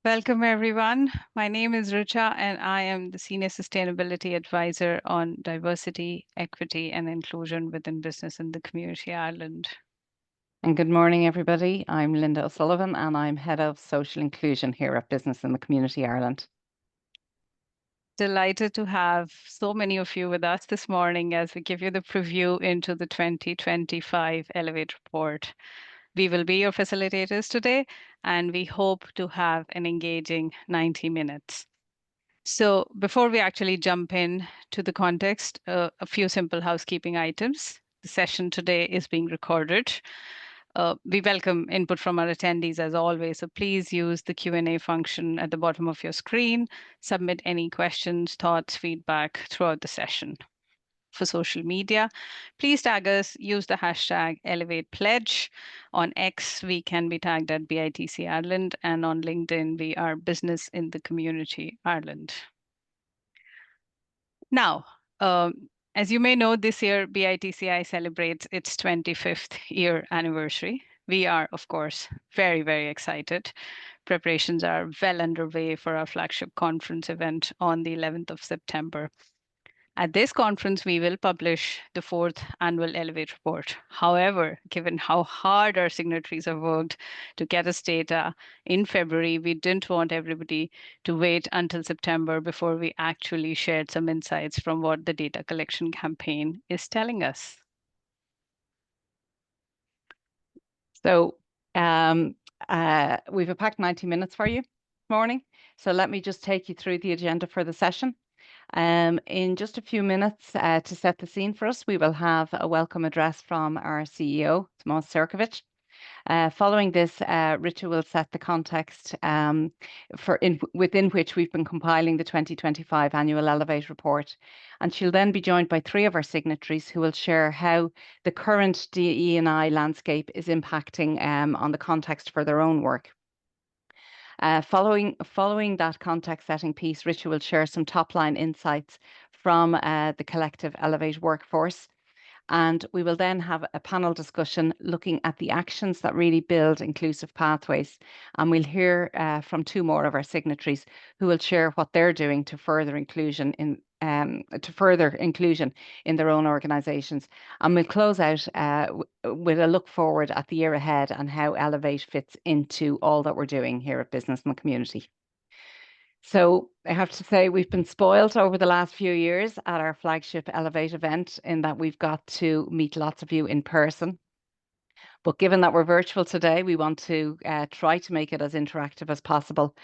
Welcome, everyone. My name is Richa, and I am the Senior Sustainability Advisor on Diversity, Equity, and Inclusion within Business in the Community Ireland. And good morning, everybody. I'm Linda O'Sullivan, and I'm Head of Social Inclusion here at Business in the Community Ireland. Delighted to have so many of you with us this morning as we give you the preview into the 2025 Elevate report. We will be your facilitators today, and we hope to have an engaging 90 minutes. So before we actually jump in to the context, a few simple housekeeping items. The session today is being recorded. We welcome input from our attendees as always, so please use the Q&A function at the bottom of your screen. Submit any questions, thoughts, feedback throughout the session. For social media, please tag us, use the hashtag #ElevatePledge. On X, we can be tagged at BITC Ireland, and on LinkedIn, we are Business in the Community Ireland. Now, as you may know, this year BITCI celebrates its 25th year anniversary. We are, of course, very, very excited. Preparations are well underway for our flagship conference event on the 11th of September. At this conference, we will publish the 4th annual Elevate report. However, given how hard our signatories have worked to get us data in February, we didn't want everybody to wait until September before we actually shared some insights from what the data collection campaign is telling us. So we've a packed 90 minutes for you this morning. So let me just take you through the agenda for the session. In just a few minutes, to set the scene for us, we will have a welcome address from our CEO, Tomas Serkovich. Following this, Richa will set the context within which we've been compiling the 2025 annual Elevate report. And she'll then be joined by three of our signatories who will share how the current DE&I landscape is impacting on the context for their own work. Following that context setting piece, Richa will share some top-line insights from the collective Elevate workforce. And we will then have a panel discussion looking at the actions that really build inclusive pathways. And we'll hear from two more of our signatories who will share what they're doing to further inclusion in their own organisations. And we'll close out with a look forward at the year ahead and how Elevate fits into all that we're doing here at Business in the Community. So I have to say we've been spoiled over the last few years at our flagship Elevate event in that we've got to meet lots of you in person. But given that we're virtual today, we want to try to make it as interactive as possible.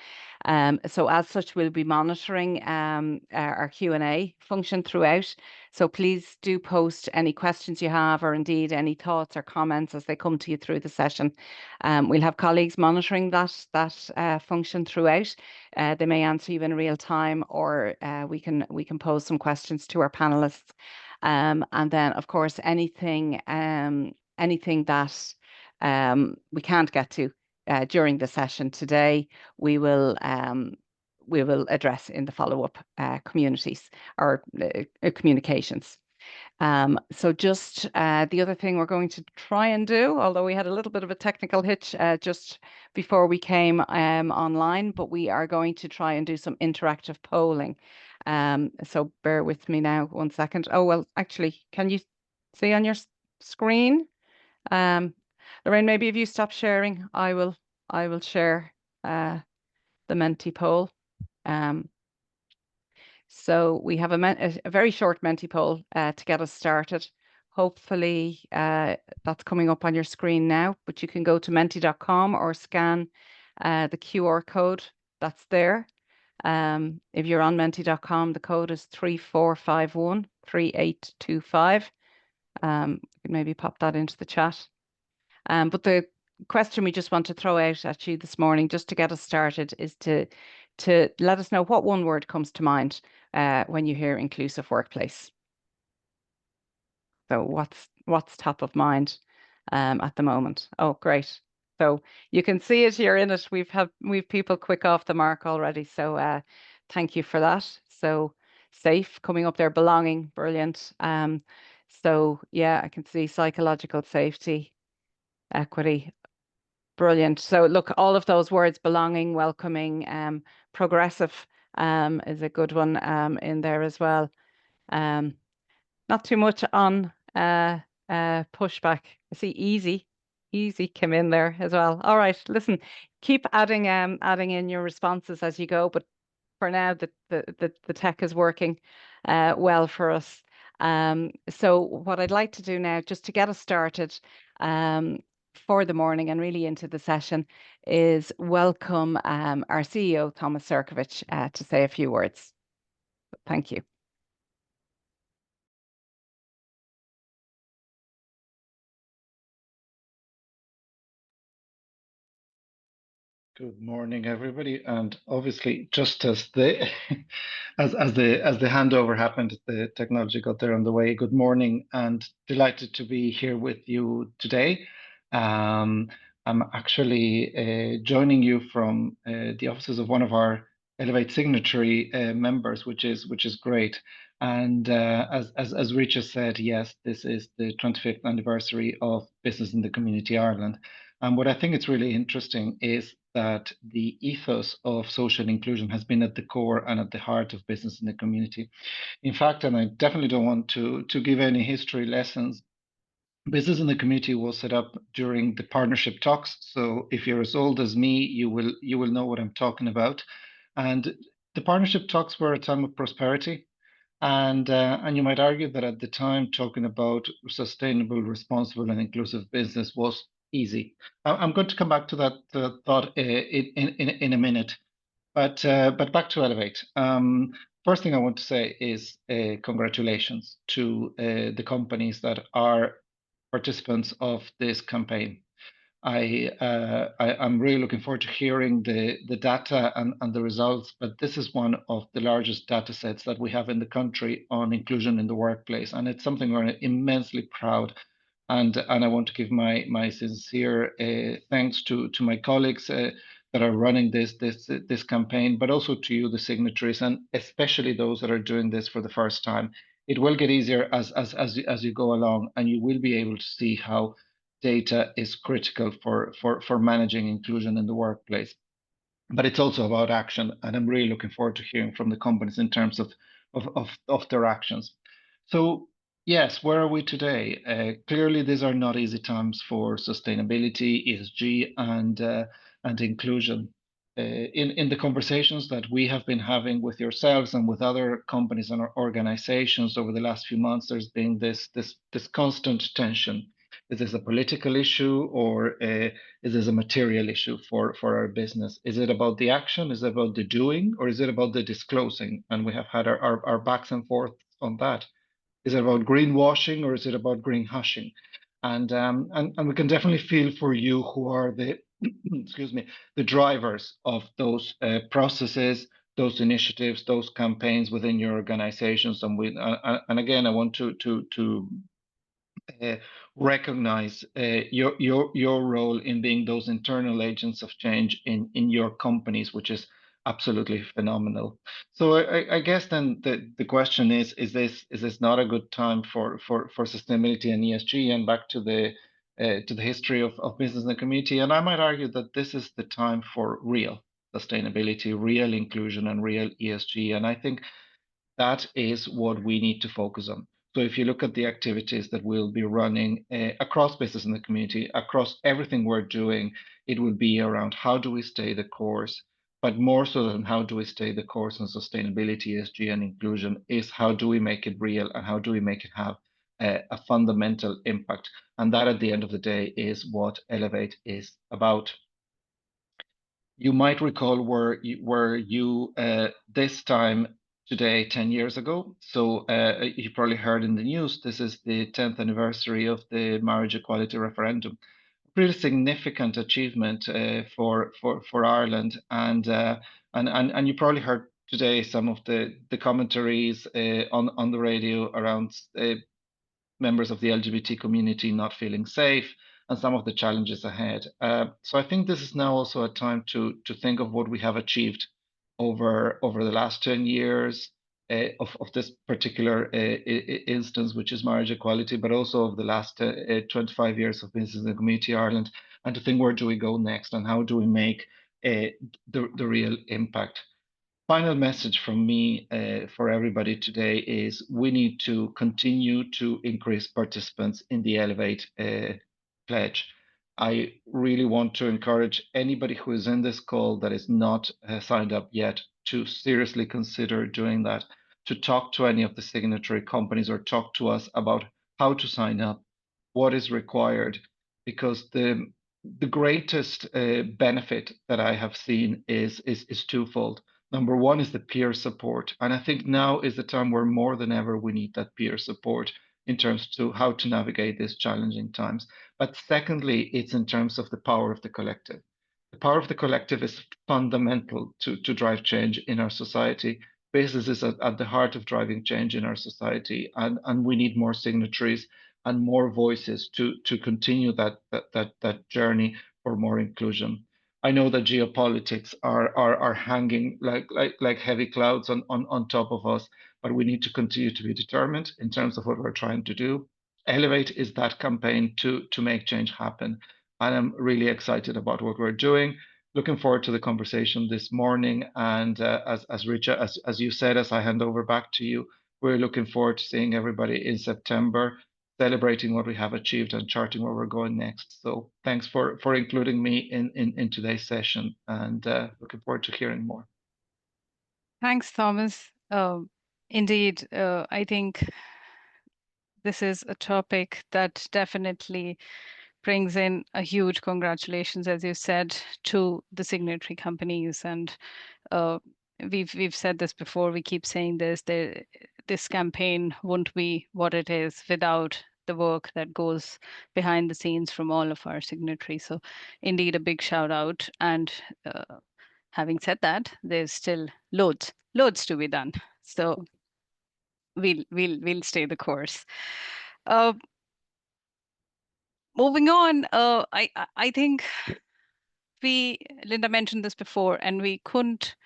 So as such, we'll be monitoring our Q&A function throughout. So please do post any questions you have or indeed any thoughts or comments as they come to you through the session. We'll have colleagues monitoring that function throughout. They may answer you in real time, or we can pose some questions to our panelists. And then, of course, anything that we can't get to during the session today, we will address in the follow-up communities or communications. So just the other thing we're going to try and do, although we had a little bit of a technical hitch just before we came online, but we are going to try and do some interactive polling. So bear with me now 1 second. Oh, well, actually, can you see on your screen? Lorraine, maybe if you stop sharing, I will share the Menti poll. So we have a very short Menti poll to get us started. Hopefully that's coming up on your screen now, but you can go to menti.com or scan the QR code that's there. If you're on menti.com, the code is 34513825. You can maybe pop that into the chat. But the question we just want to throw out at you this morning, just to get us started, is to let us know what one word comes to mind when you hear inclusive workplace. So what's top of mind at the moment? Oh, great. So you can see it, you're in it. We've people quick off the mark already. So thank you for that. So safe coming up there, belonging, brilliant. So yeah, I can see psychological safety, equity, Brilliant. So look, all of those words, belonging, welcoming, progressive is a good one in there as well. Not too much on pushback. I see easy came in there as well. All right, listen, keep adding in your responses as you go, but for now the tech is working well for us. So what I'd like to do now, just to get us started for the morning and really into the session, is welcome our CEO, Thomas Serkovich, to say a few words. Thank you. Good morning, everybody. And obviously, just as the as the handover happened, the technology got there on the way. Good morning, and delighted to be here with you today. I'm actually joining you from the offices of one of our Elevate signatory members, which is great. And as Richa said, yes, this is the 25th anniversary of Business in the Community Ireland. And what I think is really interesting is that the ethos of social inclusion has been at the core and at the heart of business in the community. In fact, and I definitely don't want to give any history lessons, business in the community was set up during the partnership talks. So if you're as old as me, you will know what I'm talking about. And the partnership talks were a time of prosperity. And you might argue that at the time, talking about sustainable, responsible, and inclusive business was easy. I'm going to come back to that thought in a minute. But back to Elevate. First thing I want to say is congratulations to the companies that are participants of this campaign. I'm really looking forward to hearing the data and the results, but this is one of the largest data sets that we have in the country on inclusion in the workplace, and it's something we're immensely proud. And I want to give my sincere thanks to my colleagues that are running this campaign, but also to you, the signatories, and especially those that are doing this for the first time. It will get easier as you go along, and you will be able to see how data is critical for managing inclusion in the workplace. But it's also about action, and I'm really looking forward to hearing from the companies in terms of their actions. So yes, where are we today? Clearly, these are not easy times for sustainability, ESG, and inclusion. In the conversations that we have been having with yourselves and with other companies and organizations over the last few months, there's been this constant tension. Is this a political issue, or is this a material issue for our business? Is it about the action? Is it about the doing? Or is it about the disclosing? And we have had our backs and forth on that. Is it about greenwashing, or is it about green hushing? And we can definitely feel for you who are the excuse me, the drivers of those processes, those initiatives, those campaigns within your organizations. And again, I want to uh, recognize your role in being those internal agents of change in your companies, which is absolutely phenomenal. So I guess then the question is this not a good time for sustainability and ESG? And back to the history of business and the community, and I might argue that this is the time for real sustainability, real inclusion, and real ESG. And I think that is what we need to focus on. So if you look at the activities that we'll be running across business in the community, across everything we're doing, it will be around how do we stay the course, but more so than how do we stay the course on sustainability, ESG, and inclusion is how do we make it real and how do we make it have a fundamental impact. And that at the end of the day is what Elevate is about. You might recall where you this time today 10 years ago. So you probably heard in the news, this is the 10th anniversary of the marriage equality referendum. Really significant achievement for Ireland. And you probably heard today some of the commentaries on the radio around members of the LGBT community not feeling safe, and some of the challenges ahead. So I think this is now also a time to think of what we have achieved over the last 10 years, of this particular instance, which is marriage equality, but also of the last 25 years of Business and Community Ireland, and to think, where do we go next, and how do we make the real impact. Final message from me for everybody today is we need to continue to increase participants in the Elevate pledge. I really want to encourage anybody who is in this call that is not signed up yet to seriously consider doing that, to talk to any of the signatory companies or talk to us about how to sign up, what is required, because the greatest benefit that I have seen is twofold. Number one is the peer support. And I think now is the time where more than ever we need that peer support in terms to how to navigate these challenging times. But secondly, it's in terms of the power of the collective. The power of the collective is fundamental to drive change in our society. Business is at the heart of driving change in our society, and we need more signatories and more voices to continue that journey for more inclusion. I know that geopolitics are hanging like heavy clouds on top of us, but we need to continue to be determined in terms of what we're trying to do. Elevate is that campaign to make change happen. And I'm really excited about what we're doing. Looking forward to the conversation this morning. And as Richa, as you said, as I hand over back to you, we're looking forward to seeing everybody in September, celebrating what we have achieved and charting where we're going next. So thanks for including me in today's session, and looking forward to hearing more. Thanks, Thomas. Indeed, I think this is a topic that definitely brings in a huge congratulations, as you said, to the signatory companies. And uh, we've said this before. We keep saying this. This campaign won't be what it is without the work that goes behind the scenes from all of our signatories. So, indeed, a big shout out. And having said that, there's still loads to be done. So we'll stay the course. Uh, Moving on, I think Linda mentioned this before, and we couldn't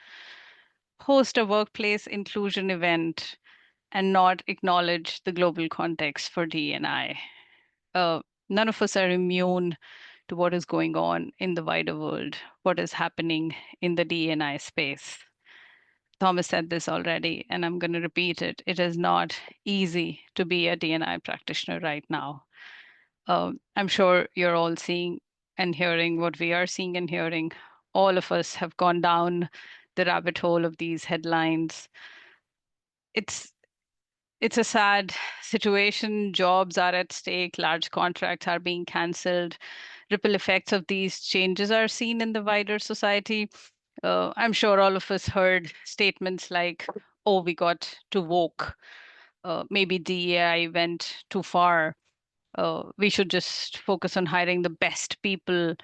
host a workplace inclusion event and not acknowledge the global context for DE&I. None of us are immune to what is going on in the wider world, what is happening in the DE&I space. Thomas said this already, and I'm going to repeat it. It is not easy to be a DE&I practitioner right now. I'm sure you're all seeing and hearing what we are seeing and hearing. All of us have gone down the rabbit hole of these headlines. It's a sad situation. Jobs are at stake. Large contracts are being cancelled. Ripple effects of these changes are seen in the wider society. I'm sure all of us heard statements like, "Oh, we got too woke." Maybe DEI went too far. We should just focus on hiring the best people.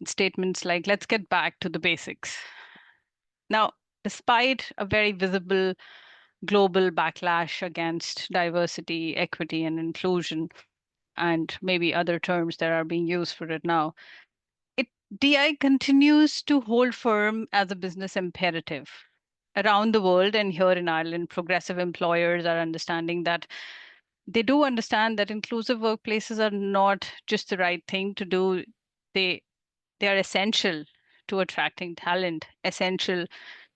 Statements like, "Let's get back to the basics." Now, despite a very visible global backlash against diversity, equity, and inclusion, and maybe other terms that are being used for it now, DI continues to hold firm as a business imperative. Around the world and here in Ireland, progressive employers are understanding that they do understand that inclusive workplaces are not just the right thing to do. They they are essential to attracting talent, essential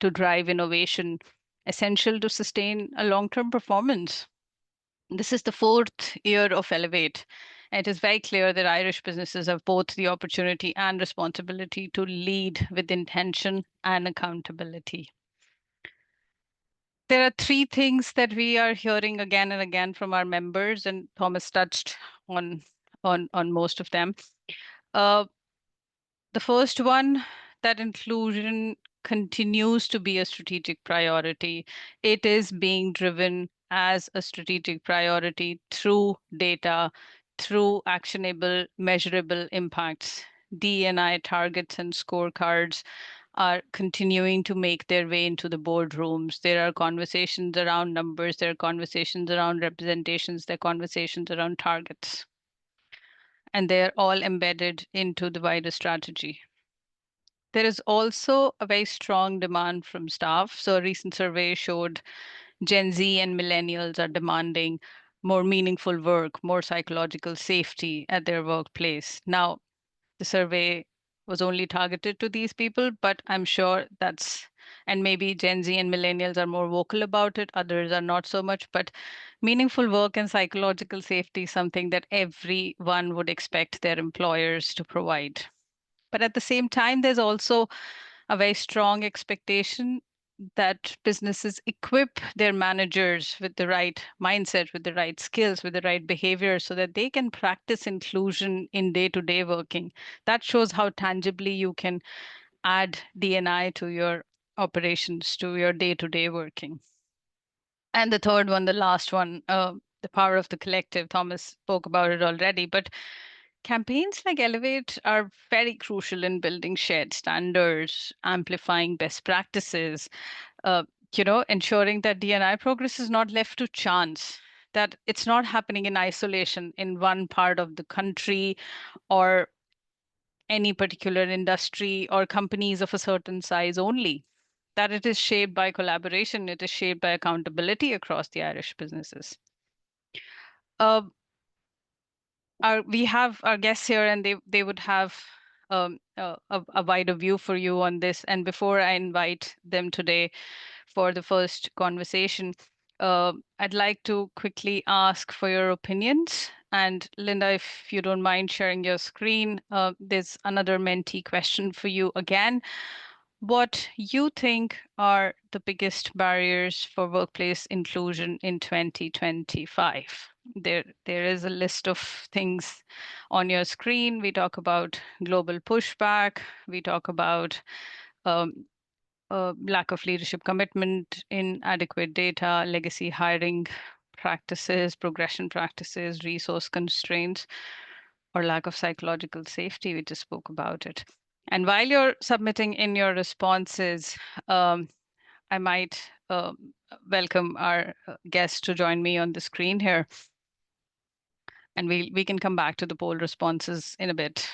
to drive innovation, essential to sustain a long-term performance. This is the fourth year of Elevate. And it is very clear that Irish businesses have both the opportunity and responsibility to lead with intention and accountability. There are three things that we are hearing again and again from our members, and Thomas touched on most of them. The first one, that inclusion continues to be a strategic priority. It is being driven as a strategic priority through data, through actionable, measurable impacts. DE&I targets and scorecards are continuing to make their way into the boardrooms. There are conversations around numbers, there are conversations around representations, there are conversations around targets. And they're all embedded into the wider strategy. There is also a very strong demand from staff. So a recent survey showed Gen Z and millennials are demanding more meaningful work, more psychological safety at their workplace. Now, the survey was only targeted to these people, but I'm sure and maybe Gen Z and millennials are more vocal about it, others are not so much, but meaningful work and psychological safety is something that everyone would expect their employers to provide. But at the same time, there's also a very strong expectation that businesses equip their managers with the right mindset, with the right skills, with the right behavior so that they can practice inclusion in day-to-day working. That shows how tangibly you can add D&I to your operations, to your day-to-day working. And the third one, the last one, the power of the collective. Thomas spoke about it already, but campaigns like Elevate are very crucial in building shared standards, amplifying best practices, uh, ensuring that D&I progress is not left to chance, that it's not happening in isolation in one part of the country or any particular industry or companies of a certain size only, that it is shaped by collaboration, it is shaped by accountability across the Irish businesses. Uh, we have our guests here, and they would have a wider view for you on this. And before I invite them today for the first conversation, I'd like to quickly ask for your opinions. And Linda, if you don't mind sharing your screen, there's another mentee question for you again. What you think are the biggest barriers for workplace inclusion in 2025? There is a list of things on your screen. We talk about global pushback. We talk about um, lack of leadership commitment, inadequate data, legacy hiring practices, progression practices, resource constraints, or lack of psychological safety. We just spoke about it. And while you're submitting in your responses, I might welcome our guest to join me on the screen here. And we can come back to the poll responses in a bit.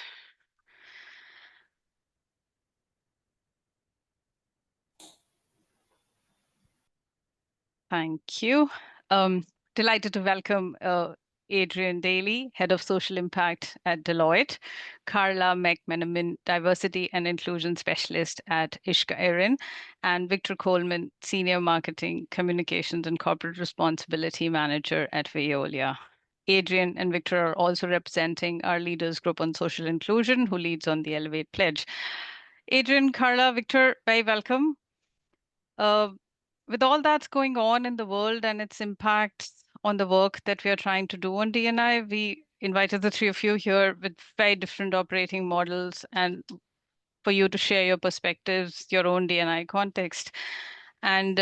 Thank you. Delighted to welcome Adrienne Daly, Head of Social Impact at Deloitte, Karla McMenamin, Diversity and Inclusion Specialist at Éireann, and Victor Coleman, Senior Marketing, Communications and Corporate Responsibility Manager at Veolia. Adrienne and Victor are also representing our leaders group on social inclusion, who leads on the Elevate Pledge. Adrienne, Karla, Victor, very welcome. With all that's going on in the world and its impacts on the work that we are trying to do on D&I, we invited the three of you here with very different operating models and for you to share your perspectives, your own D&I context. And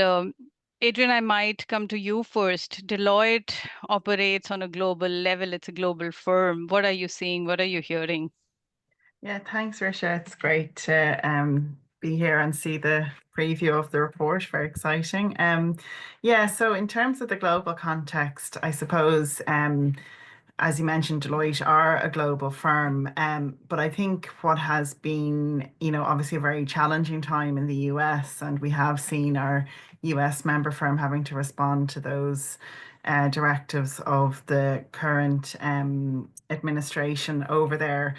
Adrienne, I might come to you first. Deloitte operates on a global level. It's a global firm. What are you seeing? What are you hearing? Yeah, thanks, Risha. It's great to be here and see the preview of the report. Very exciting. Yeah, so in terms of the global context, I suppose, as you mentioned, Deloitte are a global firm, but I think what has been, obviously a very challenging time in the US, and we have seen our US member firm having to respond to those directives of the current administration over there.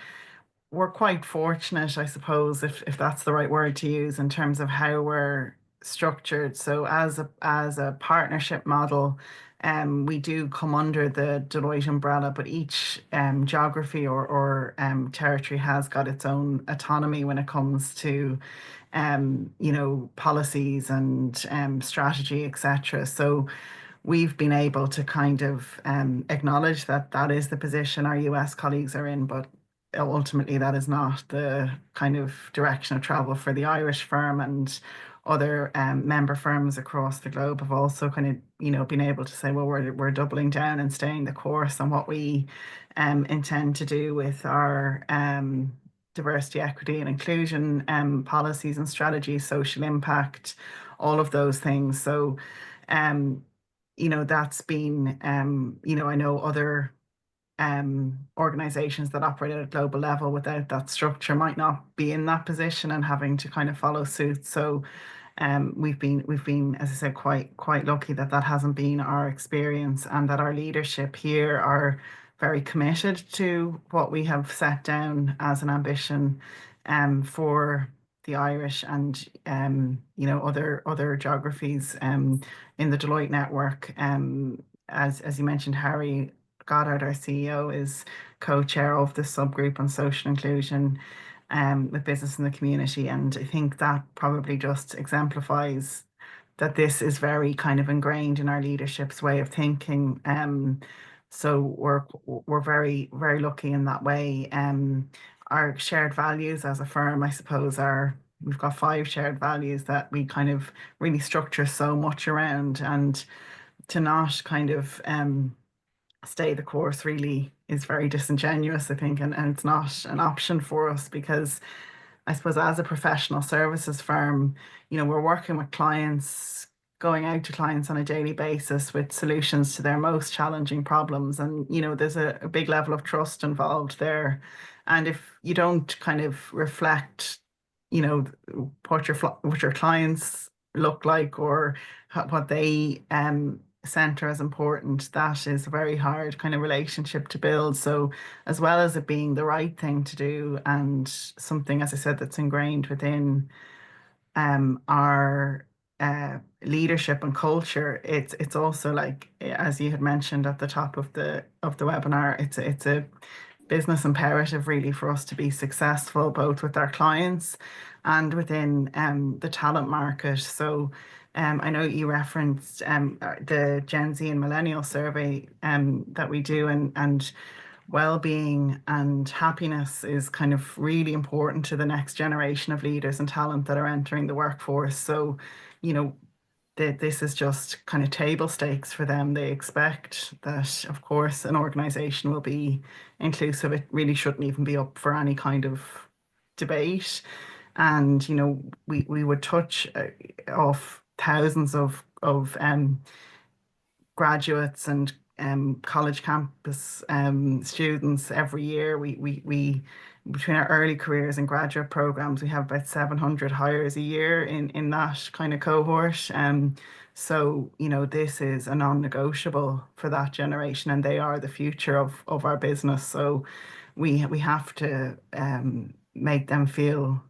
We're quite fortunate, I suppose, if that's the right word to use, in terms of how we're structured. So as a partnership model, we do come under the Deloitte umbrella, but each geography or territory has got its own autonomy when it comes to policies and strategy, etc. So we've been able to kind of acknowledge that that is the position our US colleagues are in, but ultimately that is not the kind of direction of travel for the Irish firm, and other member firms across the globe have also kind of been able to say, well, we're doubling down and staying the course on what we intend to do with our diversity, equity and inclusion policies and strategies, social impact, all of those things. So that's been I know other organizations that operate at a global level without that structure might not be in that position and having to kind of follow suit. So we've been, as I said, quite lucky that hasn't been our experience, and that our leadership here are very committed to what we have set down as an ambition for the Irish and other geographies in the Deloitte network. As you mentioned, Harry Goddard, our CEO, is co-chair of the subgroup on social inclusion with business in the community. And I think that probably just exemplifies that this is very kind of ingrained in our leadership's way of thinking. So we're very, very lucky in that way. Our shared values as a firm, I suppose, we've got 5 shared values that we kind of really structure so much around, and to not kind of stay the course really is very disingenuous, I think, and it's not an option for us, because I suppose as a professional services firm, we're working with clients, going out to clients on a daily basis with solutions to their most challenging problems. And, there's a big level of trust involved there. And if you don't kind of reflect, what your clients look like, or what they center as important, that is a very hard kind of relationship to build. So as well as it being the right thing to do, and something, as I said, that's ingrained within our leadership and culture, it's also, like, as you had mentioned at the top of the webinar, it's a business imperative really for us to be successful, both with our clients and within the talent market. So I know you referenced the Gen Z and Millennial survey that we do, and well-being and happiness is kind of really important to the next generation of leaders and talent that are entering the workforce. So, this is just kind of table stakes for them. They expect that, of course, an organization will be inclusive. It really shouldn't even be up for any kind of debate. And, we would touch off thousands of graduates and college campus students every year. We between our early careers and graduate programs, we have about 700 hires a year in that kind of cohort. So, this is a non-negotiable for that generation, and they are the future of our business. So we have to make them feel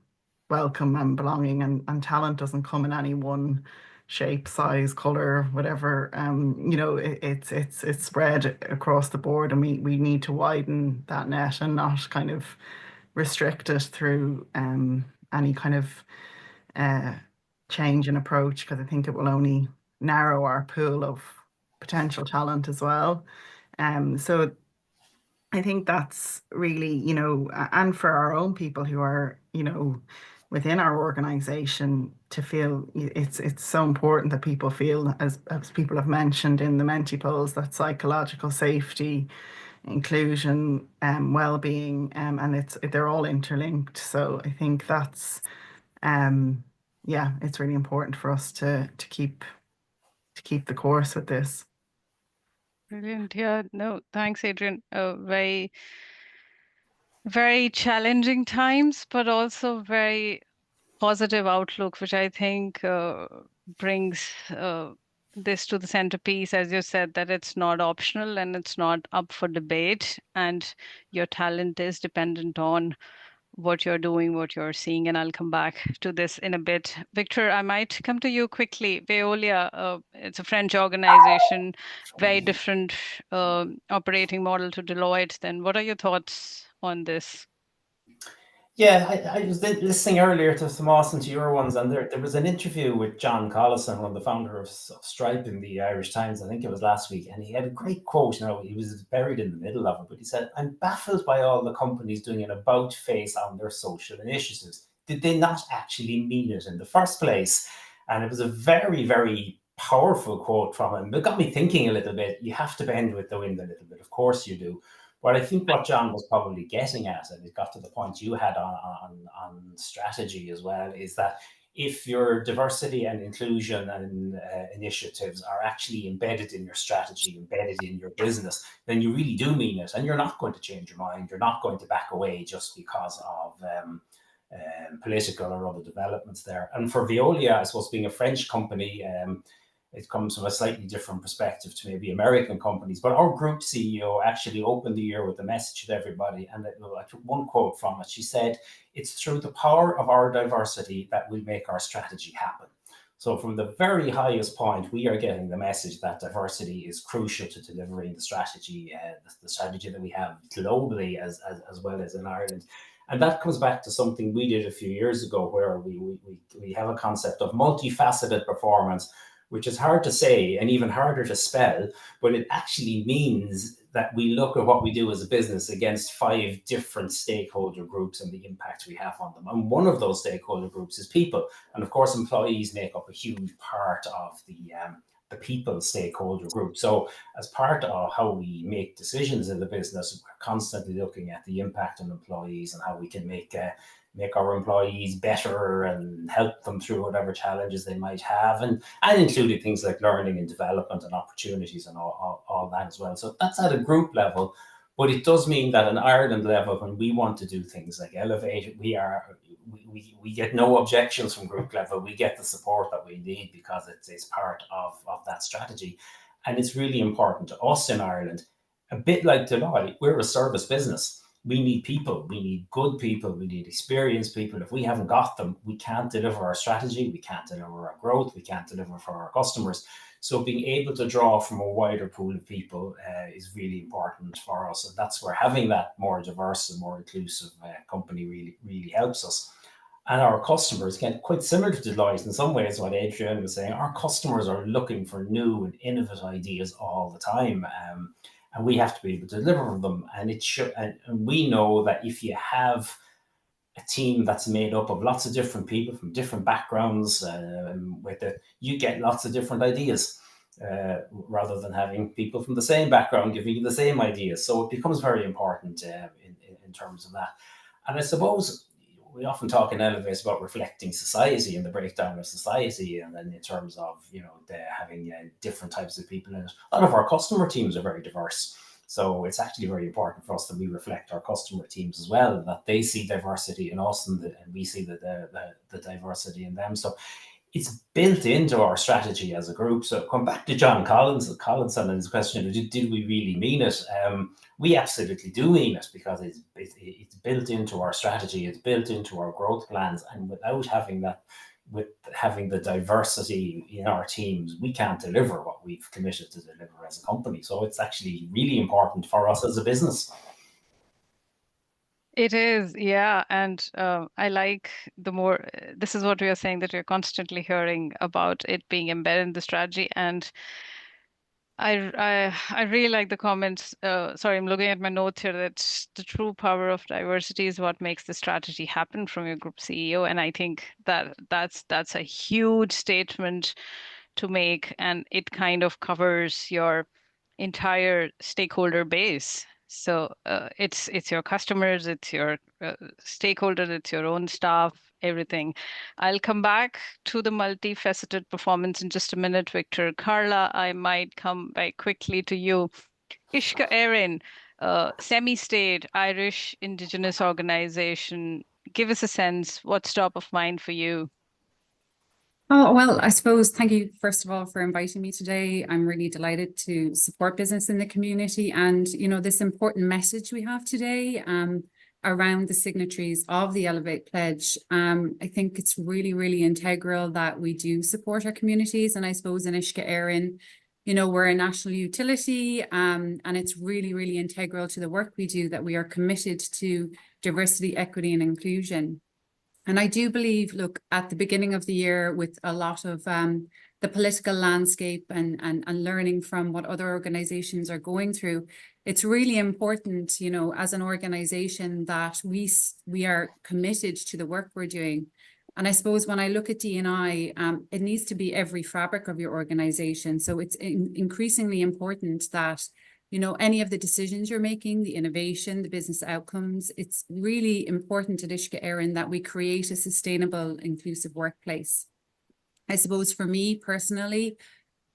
welcome and belonging, and talent doesn't come in any one shape, size, color, whatever. It's spread across the board, and we need to widen that net and not kind of restrict it through any kind of change in approach, because I think it will only narrow our pool of potential talent as well. So I think that's really, and for our own people who are, within our organization, to feel it's so important that people feel, as people have mentioned in the Menti polls, that psychological safety, inclusion, well-being, and they're all interlinked. So I think that's it's really important for us to keep the course with this. Brilliant. Yeah, no, thanks, Adrienne. Very, very challenging times, but also very positive outlook, which I think brings this to the centerpiece, as you said, that it's not optional and it's not up for debate, and your talent is dependent on what you're doing, what you're seeing, and I'll come back to this in a bit. Victor, I might come to you quickly. Veolia, it's a French organization, very different operating model to Deloitte. Then what are your thoughts on this? Yeah, I was listening earlier to some awesome to your ones, and there was an interview with John Collison, one of the founder of Stripe, in the Irish Times. I think it was last week, and he had a great quote. He was buried in the middle of it, but he said, "I'm baffled by all the companies doing an about face on their social initiatives. Did they not actually mean it in the first place?" And it was a very, very powerful quote from him. It got me thinking a little bit. You have to bend with the wind a little bit, of course you do. But I think what John was probably getting at, and it got to the point you had on strategy as well, is that if your diversity and inclusion and initiatives are actually embedded in your strategy, embedded in your business, then you really do mean it, and you're not going to change your mind. You're not going to back away just because of political or other developments there. And for Veolia, I suppose being a French company, it comes from a slightly different perspective to maybe American companies. But our group CEO actually opened the year with a message to everybody. And I took one quote from it. She said, "It's through the power of our diversity that will make our strategy happen." So from the very highest point, we are getting the message that diversity is crucial to delivering the strategy that we have globally as well as in Ireland. And that comes back to something we did a few years ago, where we have a concept of multifaceted performance, which is hard to say and even harder to spell, but it actually means that we look at what we do as a business against 5 different stakeholder groups and the impact we have on them. And one of those stakeholder groups is people. And of course, employees make up a huge part of the people stakeholder group. So as part of how we make decisions in the business, we're constantly looking at the impact on employees and how we can make our employees better and help them through whatever challenges they might have, and including things like learning and development and opportunities and all that as well. So that's at a group level, but it does mean that an Ireland level, when we want to do things like Elevate, we get no objections from group level. We get the support that we need because it's part of that strategy. And it's really important to us in Ireland, a bit like Deloitte, we're a service business. We need people, we need good people, we need experienced people. If we haven't got them, we can't deliver our strategy, we can't deliver our growth, we can't deliver for our customers. So being able to draw from a wider pool of people is really important for us. And that's where having that more diverse and more inclusive company really helps us. And our customers, again, quite similar to Deloitte in some ways, what Adrienne was saying, our customers are looking for new and innovative ideas all the time. And we have to be able to deliver them. And we know that if you have a team that's made up of lots of different people from different backgrounds, you get lots of different ideas, rather than having people from the same background giving you the same ideas. So it becomes very important in terms of that. And I suppose we often talk in Elevate about reflecting society and the breakdown of society, and then in terms of having different types of people in it. A lot of our customer teams are very diverse, so it's actually very important for us that we reflect our customer teams as well, that they see diversity in us and we see the diversity in them. So it's built into our strategy as a group. So come back to John Collinson and his question: did we really mean it? We absolutely do mean it, because it's built into our strategy, it's built into our growth plans, and without having that, with having the diversity in our teams, we can't deliver what we've committed to deliver as a company. So it's actually really important for us as a business. It is, yeah. And I like this is what we are saying, that we're constantly hearing about it being embedded in the strategy. And I really like the comments. Sorry, I'm looking at my notes here, that the true power of diversity is what makes the strategy happen, from your group CEO. And I think that's a huge statement to make, and it kind of covers your entire stakeholder base. So it's your customers, it's your stakeholders, it's your own staff, everything. I'll come back to the multifaceted performance in just a minute, Victor. Karla, I might come back quickly to you. Uisce Éireann, semi-state Irish Indigenous organization. Give us a sense, what's top of mind for you? Oh, well, I suppose, thank you, first of all, for inviting me today. I'm really delighted to support business in the community, and, this important message we have today around the signatories of the Elevate Pledge. I think it's really, really integral that we do support our communities. And I suppose in Uisce Éireann, we're a national utility, and it's really, really integral to the work we do that we are committed to diversity, equity, and inclusion. And I do believe, look, at the beginning of the year, with a lot of the political landscape and learning from what other organizations are going through, it's really important, as an organization, that we are committed to the work we're doing. And I suppose when I look at DE&I, it needs to be every fabric of your organization. So it's increasingly important that any of the decisions you're making, the innovation, the business outcomes, it's really important at Uisce Éireann that we create a sustainable, inclusive workplace. I suppose for me personally,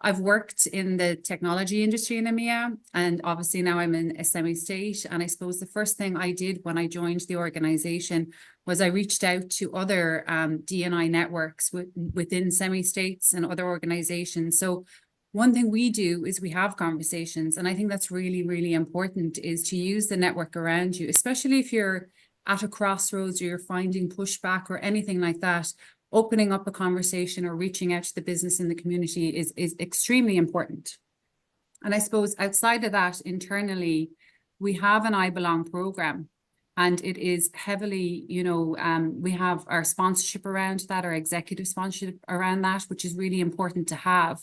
I've worked in the technology industry in EMEA, and obviously now I'm in a semi-state. And I suppose the first thing I did when I joined the organization was I reached out to other DE&I networks within semi-states and other organizations. So one thing we do is we have conversations, and I think that's really, really important, is to use the network around you, especially if you're at a crossroads or you're finding pushback or anything like that. Opening up a conversation or reaching out to the business in the community is extremely important. And I suppose outside of that, internally, we have an I Belong program, and it is heavily, you know, we have our sponsorship around that, our executive sponsorship around that, which is really important to have.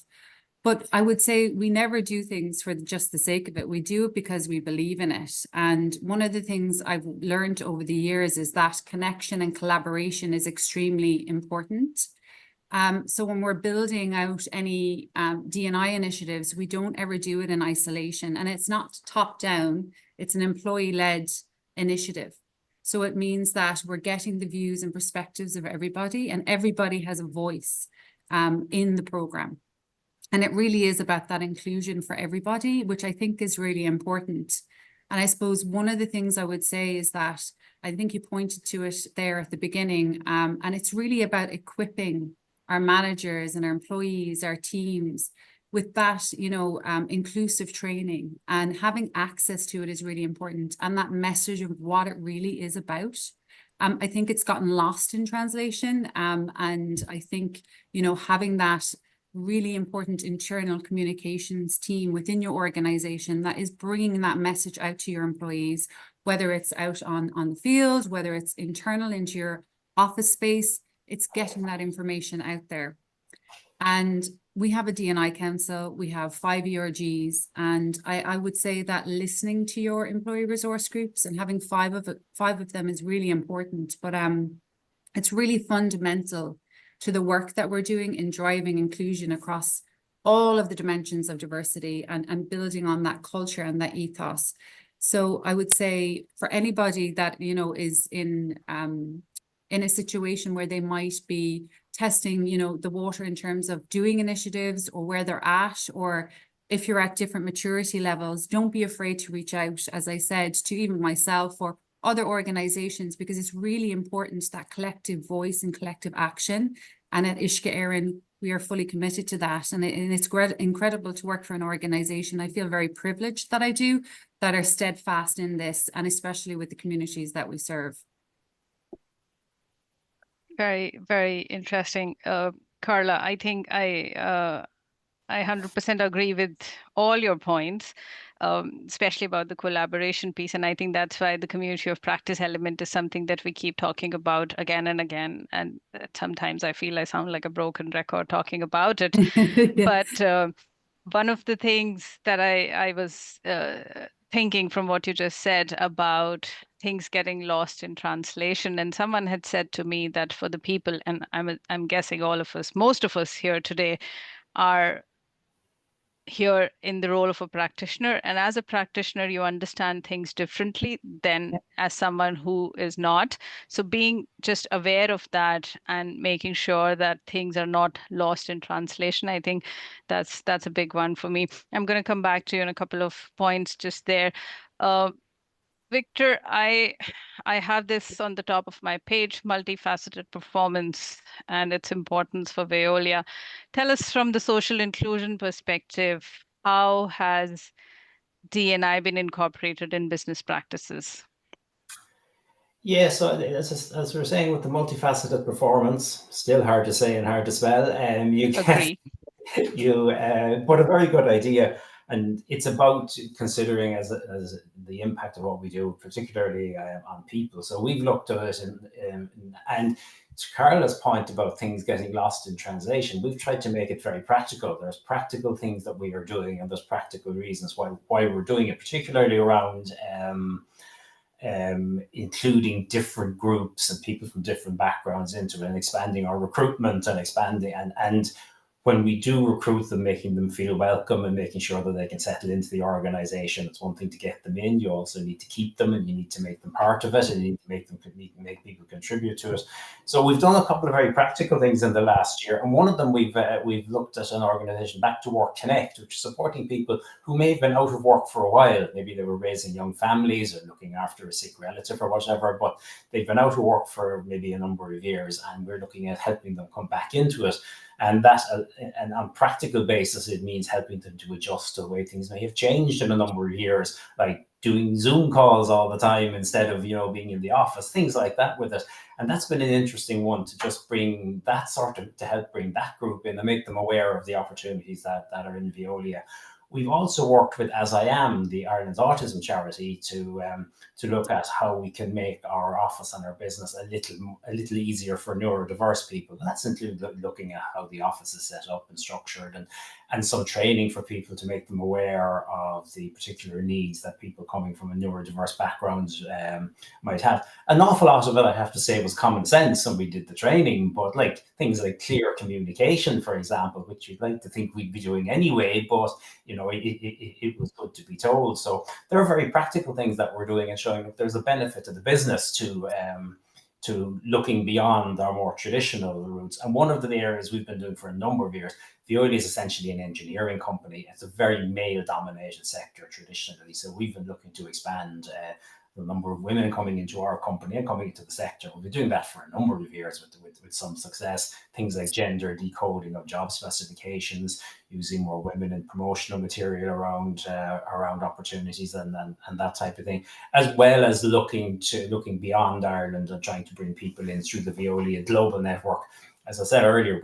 But I would say we never do things for just the sake of it. We do it because we believe in it. And one of the things I've learned over the years is that connection and collaboration is extremely important. So when we're building out any D&I initiatives, we don't ever do it in isolation. And it's not top down, it's an employee-led initiative. So it means that we're getting the views and perspectives of everybody, and everybody has a voice in the program. And it really is about that inclusion for everybody, which I think is really important. And I suppose one of the things I would say is that I think you pointed to it there at the beginning, and it's really about equipping our managers and our employees, our teams, with that, you know, inclusive training, and having access to it is really important. And that message of what it really is about. I think it's gotten lost in translation. And I think, you know, having that really important internal communications team within your organization that is bringing that message out to your employees, whether it's out on the field, whether it's internal into your office space, it's getting that information out there. And we have a D&I council, we have 5 ERGs, and I would say that listening to your employee resource groups and having five of them is really important. But it's really fundamental to the work that we're doing in driving inclusion across all of the dimensions of diversity and building on that culture and that ethos. So I would say for anybody that, you know, is in a situation where they might be testing, you know, the water in terms of doing initiatives or where they're at, or if you're at different maturity levels, don't be afraid to reach out, as I said, to even myself or other organizations, because it's really important, that collective voice and collective action. And at Uisce Éireann, we are fully committed to that. And it's incredible to work for an organization. I feel very privileged that I do, that are steadfast in this, and especially with the communities that we serve. Very, very interesting. Karla, I think I 100% agree with all your points, especially about the collaboration piece. And I think that's why the community of practice element is something that we keep talking about again and again. And sometimes I feel I sound like a broken record talking about it. Yeah. But one of the things that I was thinking from what you just said about things getting lost in translation, and someone had said to me that for the people, and I'm guessing all of us, most of us here today are here in the role of a practitioner, and as a practitioner you understand things differently than as someone who is not. So being just aware of that and making sure that things are not lost in translation, I think that's a big one for me. I'm going to come back to you on a couple of points just there. Victor, I have this on the top of my page, multifaceted performance and its importance for Veolia. Tell us from the social inclusion perspective, how has D&I been incorporated in business practices? Yeah, so as we were saying with the multifaceted performance, still hard to say and hard to spell, you get, Agree. but a very good idea. And it's about considering as the impact of what we do, particularly on people. So we've looked at it, and to Karla's point about things getting lost in translation, we've tried to make it very practical. There's practical things that we are doing, and there's practical reasons why we're doing it, particularly around including different groups and people from different backgrounds into it, and expanding our recruitment and expanding and when we do recruit them, making them feel welcome and making sure that they can settle into the organization. It's one thing to get them in, you also need to keep them, and you need to make them part of it, and you need to make people contribute to it. So we've done a couple of very practical things in the last year, and one of them we've looked at an organization, Back to Work Connect, which is supporting people who may have been out of work for a while. Maybe they were raising young families or looking after a sick relative or whatever, but they've been out of work for maybe a number of years, and we're looking at helping them come back into it. And that, and on practical basis, it means helping them to adjust to the way things may have changed in a number of years, like doing Zoom calls all the time instead of, being in the office, things like that with it. And that's been an interesting one to just bring that to help bring that group in and make them aware of the opportunities that are in Veolia. We've also worked with As I Am, the Ireland's autism charity, to look at how we can make our office and our business a little easier for neurodiverse people. And that's included looking at how the office is set up and structured, and some training for people to make them aware of the particular needs that people coming from a neurodiverse background might have. An awful lot of it, I have to say, was common sense, and we did the training, but like things like clear communication, for example, which you'd like to think we'd be doing anyway, but it was good to be told. So there are very practical things that we're doing and showing that there's a benefit to the business to looking beyond our more traditional routes. And one of the areas we've been doing for a number of years, Veolia is essentially an engineering company. It's a very male-dominated sector traditionally. So we've been looking to expand the number of women coming into our company and coming into the sector. We've been doing that for a number of years with some success. Things like gender decoding of job specifications, using more women in promotional material around opportunities and that type of thing, as well as looking beyond Ireland and trying to bring people in through the Veolia global network. As I said earlier,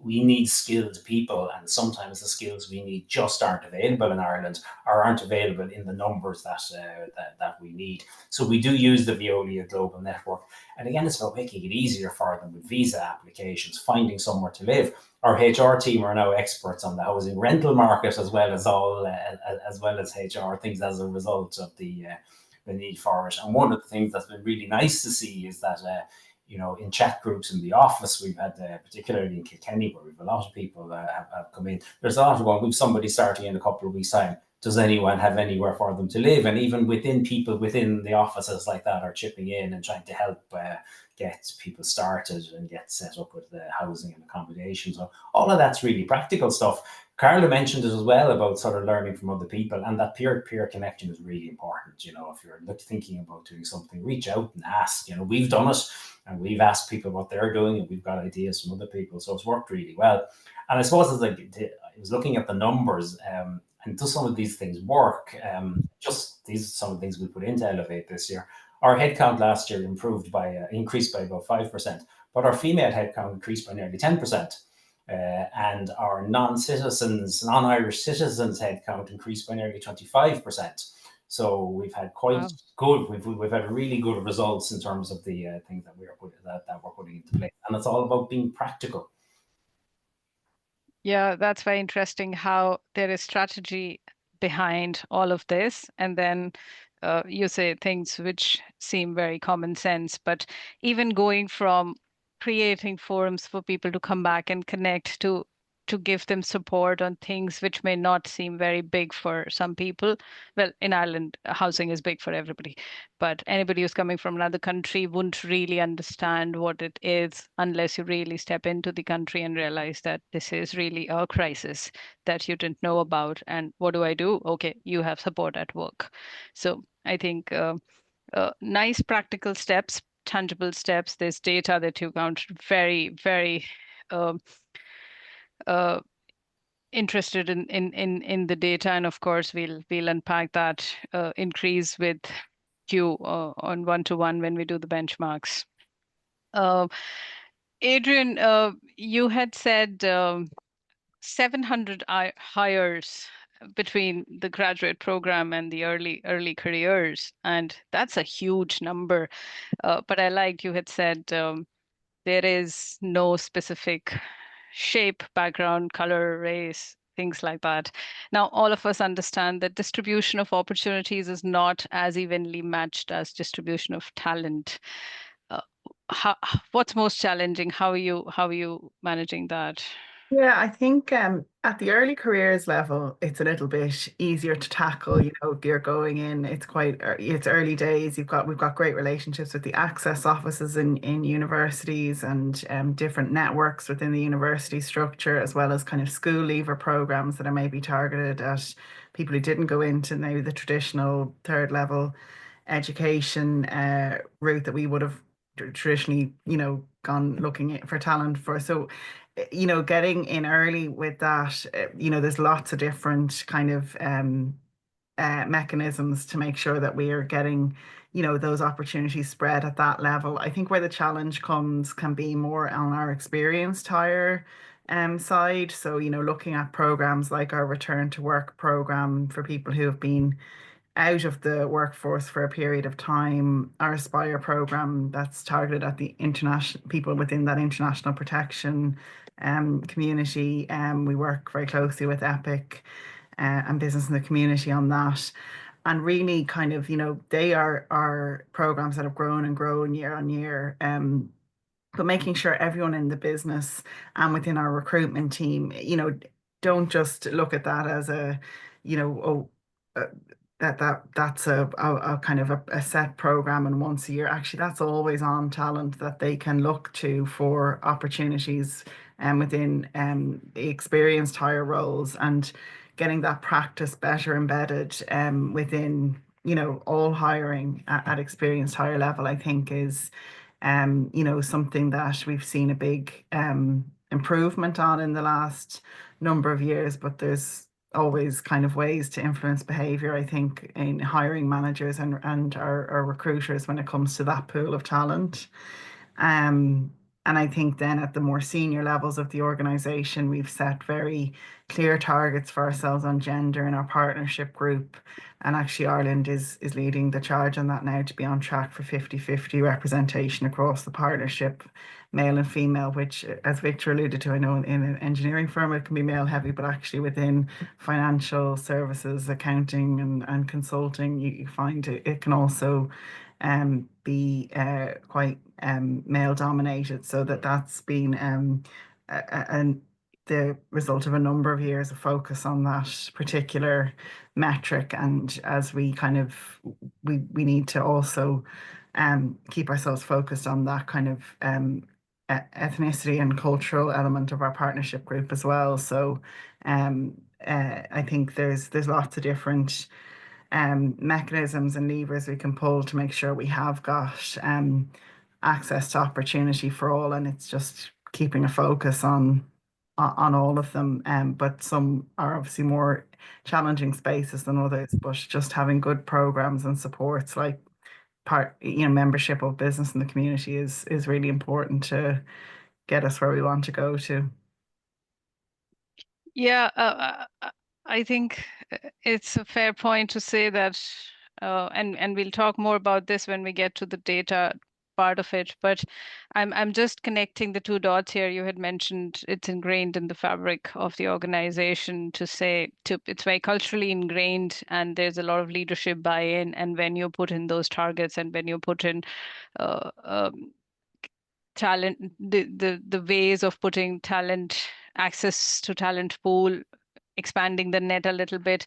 we need skilled people, and sometimes the skills we need just aren't available in Ireland or aren't available in the numbers that we need. So we do use the Veolia global network, and again, it's about making it easier for them with visa applications, finding somewhere to live. Our HR team are now experts on the housing rental market, as well as HR things as a result of the need for it. And one of the things that's been really nice to see is that in chat groups in the office, we've had, particularly in Kilkenny, where we've a lot of people have come in. There's a lot of we've somebody starting in a couple of weeks' time. Does anyone have anywhere for them to live? And even people within the offices like that are chipping in and trying to help get people started and get set up with the housing and accommodation. So all of that's really practical stuff. Karla mentioned it as well about sort of learning from other people, and that peer-to-peer connection is really important. If you're thinking about doing something, reach out and ask. We've done it, and we've asked people what they're doing, and we've got ideas from other people. So it's worked really well. And I suppose as I was looking at the numbers, and does some of these things work? These are some of the things we put into Elevate this year. Our headcount last year increased by about 5%, but our female headcount increased by nearly 10%. And our non-Irish citizens headcount increased by nearly 25%. So we've had we've had really good results in terms of the things that we're putting into place, and it's all about being practical. Yeah, that's very interesting how there is strategy behind all of this, and then you say things which seem very common sense, but even going from creating forums for people to come back and connect to give them support on things which may not seem very big for some people. Well, in Ireland, housing is big for everybody, but anybody who's coming from another country wouldn't really understand what it is unless you really step into the country and realize that this is really a crisis that you didn't know about. And what do I do? Okay, you have support at work. So I think nice practical steps, tangible steps. There's data that you count, very, very interested in the data, and of course we'll unpack that increase with you on one-to-one when we do the benchmarks. Adrienne, you had said 700 hires between the graduate program and the early careers, and that's a huge number. But I liked you had said there is no specific shape, background, color, race, things like that. Now, all of us understand that distribution of opportunities is not as evenly matched as distribution of talent. what's most challenging? How are you managing that? Yeah, I think at the early careers level, it's a little bit easier to tackle. You know, you're going in, it's early days. We've got great relationships with the access offices in universities and different networks within the university structure, as well as kind of school leaver programs that are maybe targeted at people who didn't go into maybe the traditional third level education route that we would have traditionally, you know, gone looking for talent for. So, you know, getting in early with that, you know, there's lots of different kind of mechanisms to make sure that we are getting, you know, those opportunities spread at that level. I think where the challenge can be more on our experienced hire side. So, you know, looking at programs like our return to work program for people who have been out of the workforce for a period of time, our Aspire program that's targeted at the international people within that international protection community. We work very closely with Epic and Business in the Community on that. And really kind of, you know, they are programs that have grown and grown year on year. But making sure everyone in the business and within our recruitment team, you know, don't just look at that as a, you know, that's a kind of a set program and once a year. Actually, that's always on talent that they can look to for opportunities within the experienced hire roles, and getting that practice better embedded within, you know, all hiring at experienced hire level, I think is you know, something that we've seen a big improvement on in the last number of years, but there's always kind of ways to influence behavior, I think, in hiring managers and our recruiters when it comes to that pool of talent. And I think then at the more senior levels of the organization, we've set very clear targets for ourselves on gender in our partnership group. And actually, Ireland is leading the charge on that now to be on track for 50-50 representation across the partnership, male and female, which, as Victor alluded to, I know in an engineering firm it can be male heavy, but actually within financial services, accounting and consulting, you find it can also be quite male dominated. So that's been and the result of a number of years of focus on that particular metric. And as we kind of we need to also keep ourselves focused on that kind of ethnicity and cultural element of our partnership group as well. So I think there's lots of different mechanisms and levers we can pull to make sure we have got access to opportunity for all, and it's just keeping a focus on all of them. But some are obviously more challenging spaces than others. But just having good programs and supports like membership of Business in the Community is really important to get us where we want to go to. Yeah, I think it's a fair point to say that, and we'll talk more about this when we get to the data part of it. But I'm just connecting the two dots here. You had mentioned it's ingrained in the fabric of the organization it's very culturally ingrained, and there's a lot of leadership buy-in. And when you put in those targets and when you put in talent, the ways of putting talent, access to talent pool, expanding the net a little bit,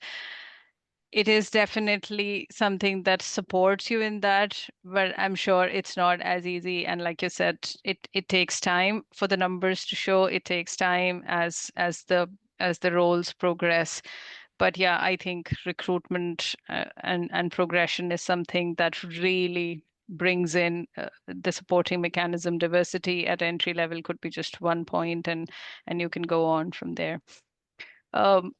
it is definitely something that supports you in that, but I'm sure it's not as easy. And like you said, it takes time for the numbers to show. It takes time as the roles progress. But yeah, I think recruitment and progression is something that really brings in the supporting mechanism. Diversity at entry level could be just one point, and you can go on from there.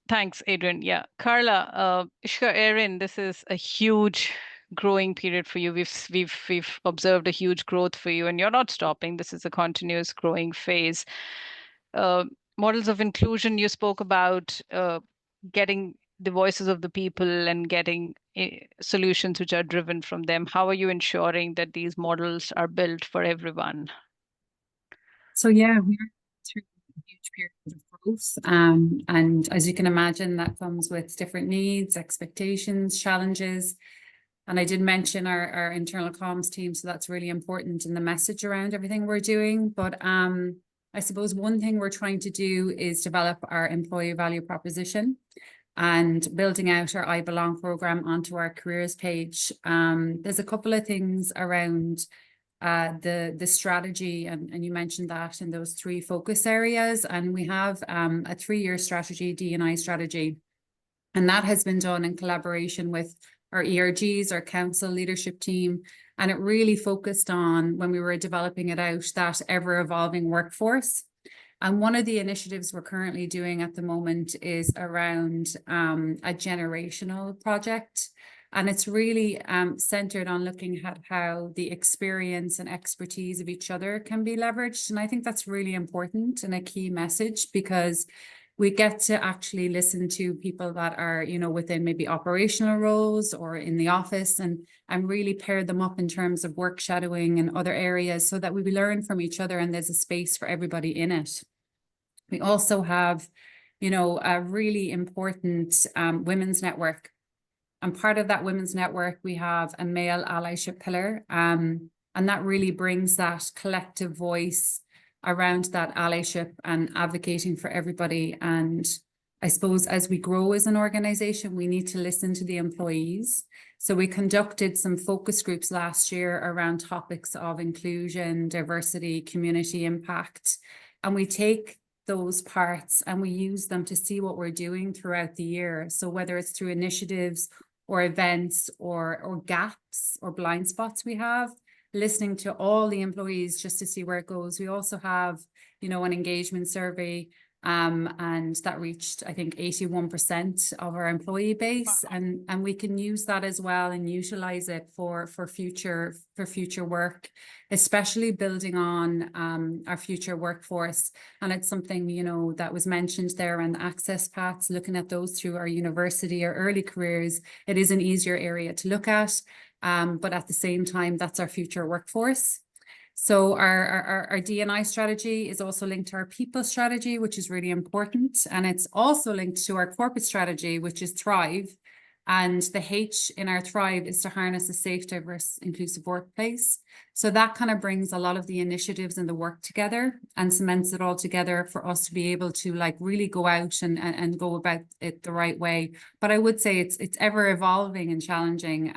Thanks, Adrienne. Yeah, Karla, sure, Éireann, this is a huge growing period for you. We've observed a huge growth for you, and you're not stopping. This is a continuous growing phase. Models of inclusion, you spoke about getting the voices of the people and getting solutions which are driven from them. How are you ensuring that these models are built for everyone? So yeah, we're through a huge period of growth. And as you can imagine, that comes with different needs, expectations, challenges. And I did mention our internal comms team, so that's really important in the message around everything we're doing. But I suppose one thing we're trying to do is develop our employee value proposition and building out our I Belong program onto our careers page. There's a couple of things around the strategy, and you mentioned that in those 3 focus areas. And we have a 3-year strategy, DE&I strategy, and that has been done in collaboration with our ERGs, our council leadership team. And it really focused on, when we were developing it out, that ever evolving workforce. And one of the initiatives we're currently doing at the moment is around a generational project. And it's really centered on looking at how the experience and expertise of each other can be leveraged. And I think that's really important and a key message, because we get to actually listen to people that are, you know, within maybe operational roles or in the office, and really pair them up in terms of work shadowing and other areas, so that we learn from each other and there's a space for everybody in it. We also have, you know, a really important women's network. And part of that women's network, we have a male allyship pillar. And that really brings that collective voice around that allyship and advocating for everybody. And I suppose as we grow as an organization, we need to listen to the employees. So we conducted some focus groups last year around topics of inclusion, diversity, community impact. And we take those parts and we use them to see what we're doing throughout the year. So whether it's through initiatives or events or gaps or blind spots we have, listening to all the employees just to see where it goes. We also have, you know, an engagement survey, and that reached, I think, 81% of our employee base. And we can use that as well and utilize it for future work, especially building on our future workforce. And it's something, you know, that was mentioned there, and access paths, looking at those through our university or early careers. It is an easier area to look at. But at the same time, that's our future workforce. So our DE&I strategy is also linked to our people strategy, which is really important. And it's also linked to our corporate strategy, which is Thrive. And the H in our Thrive is to harness a safe, diverse, inclusive workplace. So that kind of brings a lot of the initiatives and the work together and cements it all together for us to be able to like really go out and go about it the right way. But I would say it's ever evolving and challenging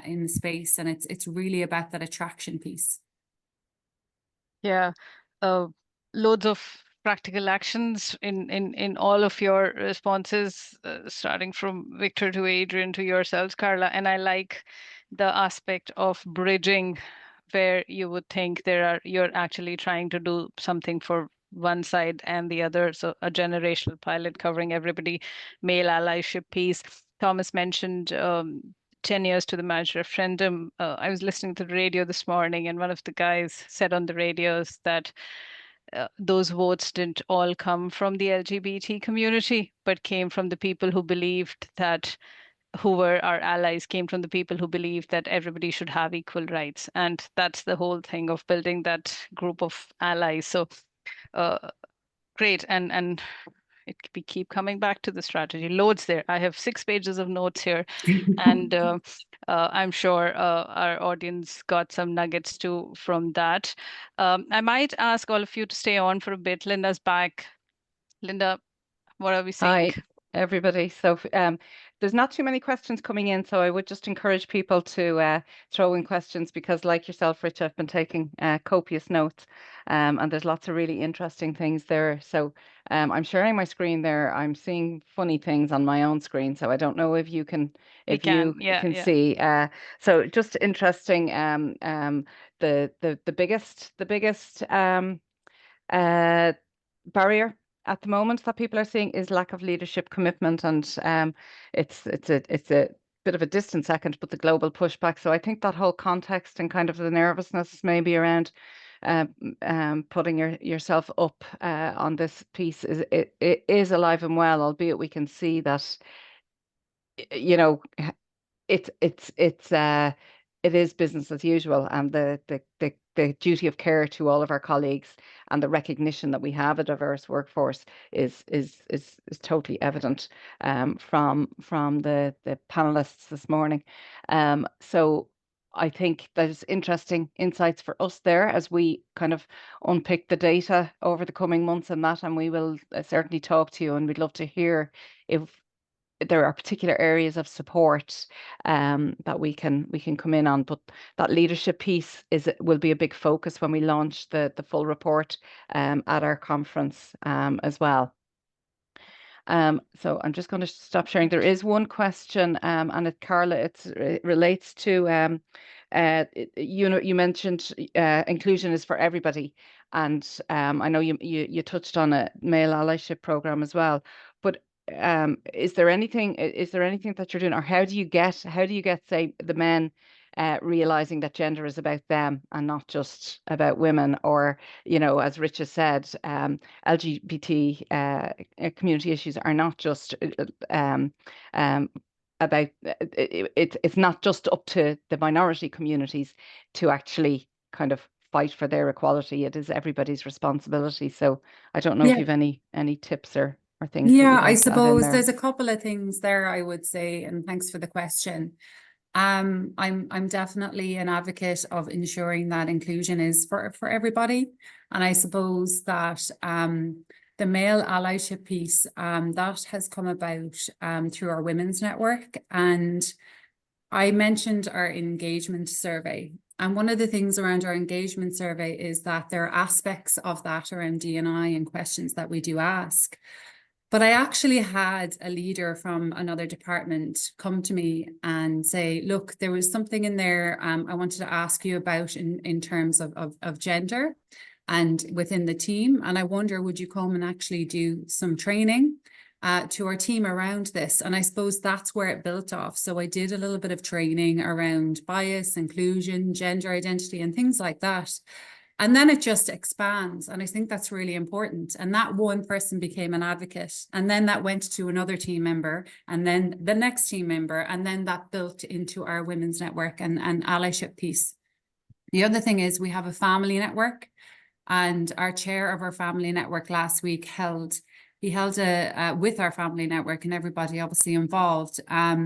in the space, and it's really about that attraction piece. Yeah, loads of practical actions in all of your responses, starting from Victor to Adrienne to yourselves, Karla. And I like the aspect of bridging, where you would think you're actually trying to do something for one side and the other. So a generational pilot covering everybody, male allyship piece. Thomas mentioned 10 years to the marriage referendum. I was listening to the radio this morning, and one of the guys said on the radios that those votes didn't all come from the LGBT community, but came from the people who believed that, who were our allies, came from the people who believed that everybody should have equal rights. And that's the whole thing of building that group of allies. So great. And we keep coming back to the strategy. Loads there. I have 6 pages of notes here, and I'm sure our audience got some nuggets too from that. I might ask all of you to stay on for a bit. Linda's back. Linda, what are we seeing? Hi, everybody. So there's not too many questions coming in, so I would just encourage people to throw in questions, because like yourself, Rich, I've been taking copious notes, and there's lots of really interesting things there. So I'm sharing my screen there. I'm seeing funny things on my own screen, so I don't know if you can, Yeah. see. So just interesting. The biggest barrier at the moment that people are seeing is lack of leadership commitment, and it's a bit of a distant second, but the global pushback. So I think that whole context and kind of the nervousness maybe around putting yourself up on this piece is alive and well, albeit we can see that, you know, it is business as usual, and the the duty of care to all of our colleagues and the recognition that we have a diverse workforce is totally evident from the panelists this morning. So I think there's interesting insights for us there as we kind of unpick the data over the coming months and that, and we will certainly talk to you, and we'd love to hear if there are particular areas of support that we can come in on. But that leadership piece will be a big focus when we launch the full report at our conference as well. So I'm just going to stop sharing. There is one question, and Karla, it relates to you mentioned inclusion is for everybody, and I know you touched on a male allyship program as well. But is there anything that you're doing, or how do you get say the men realizing that gender is about them and not just about women, or as Rich has said, LGBT community issues are not just about it's not just up to the minority communities to actually kind of fight for their equality. It is everybody's responsibility. So I don't know if you've any tips or things. Yeah, I suppose there's a couple of things there, I would say, and thanks for the question. I'm definitely an advocate of ensuring that inclusion is for everybody. And I suppose that the male allyship piece, that has come about through our women's network. And I mentioned our engagement survey. And one of the things around our engagement survey is that there are aspects of that around DE&I and questions that we do ask. But I actually had a leader from another department come to me and say, look, there was something in there I wanted to ask you about in terms of gender and within the team. And I wonder, would you come and actually do some training to our team around this? And I suppose that's where it built off. So I did a little bit of training around bias, inclusion, gender identity, and things like that. And then it just expands. And I think that's really important. And that one person became an advocate. And then that went to another team member, and then the next team member. And then that built into our women's network and allyship piece. The other thing is we have a family network, and our chair of our family network last week held with our family network and everybody obviously involved, a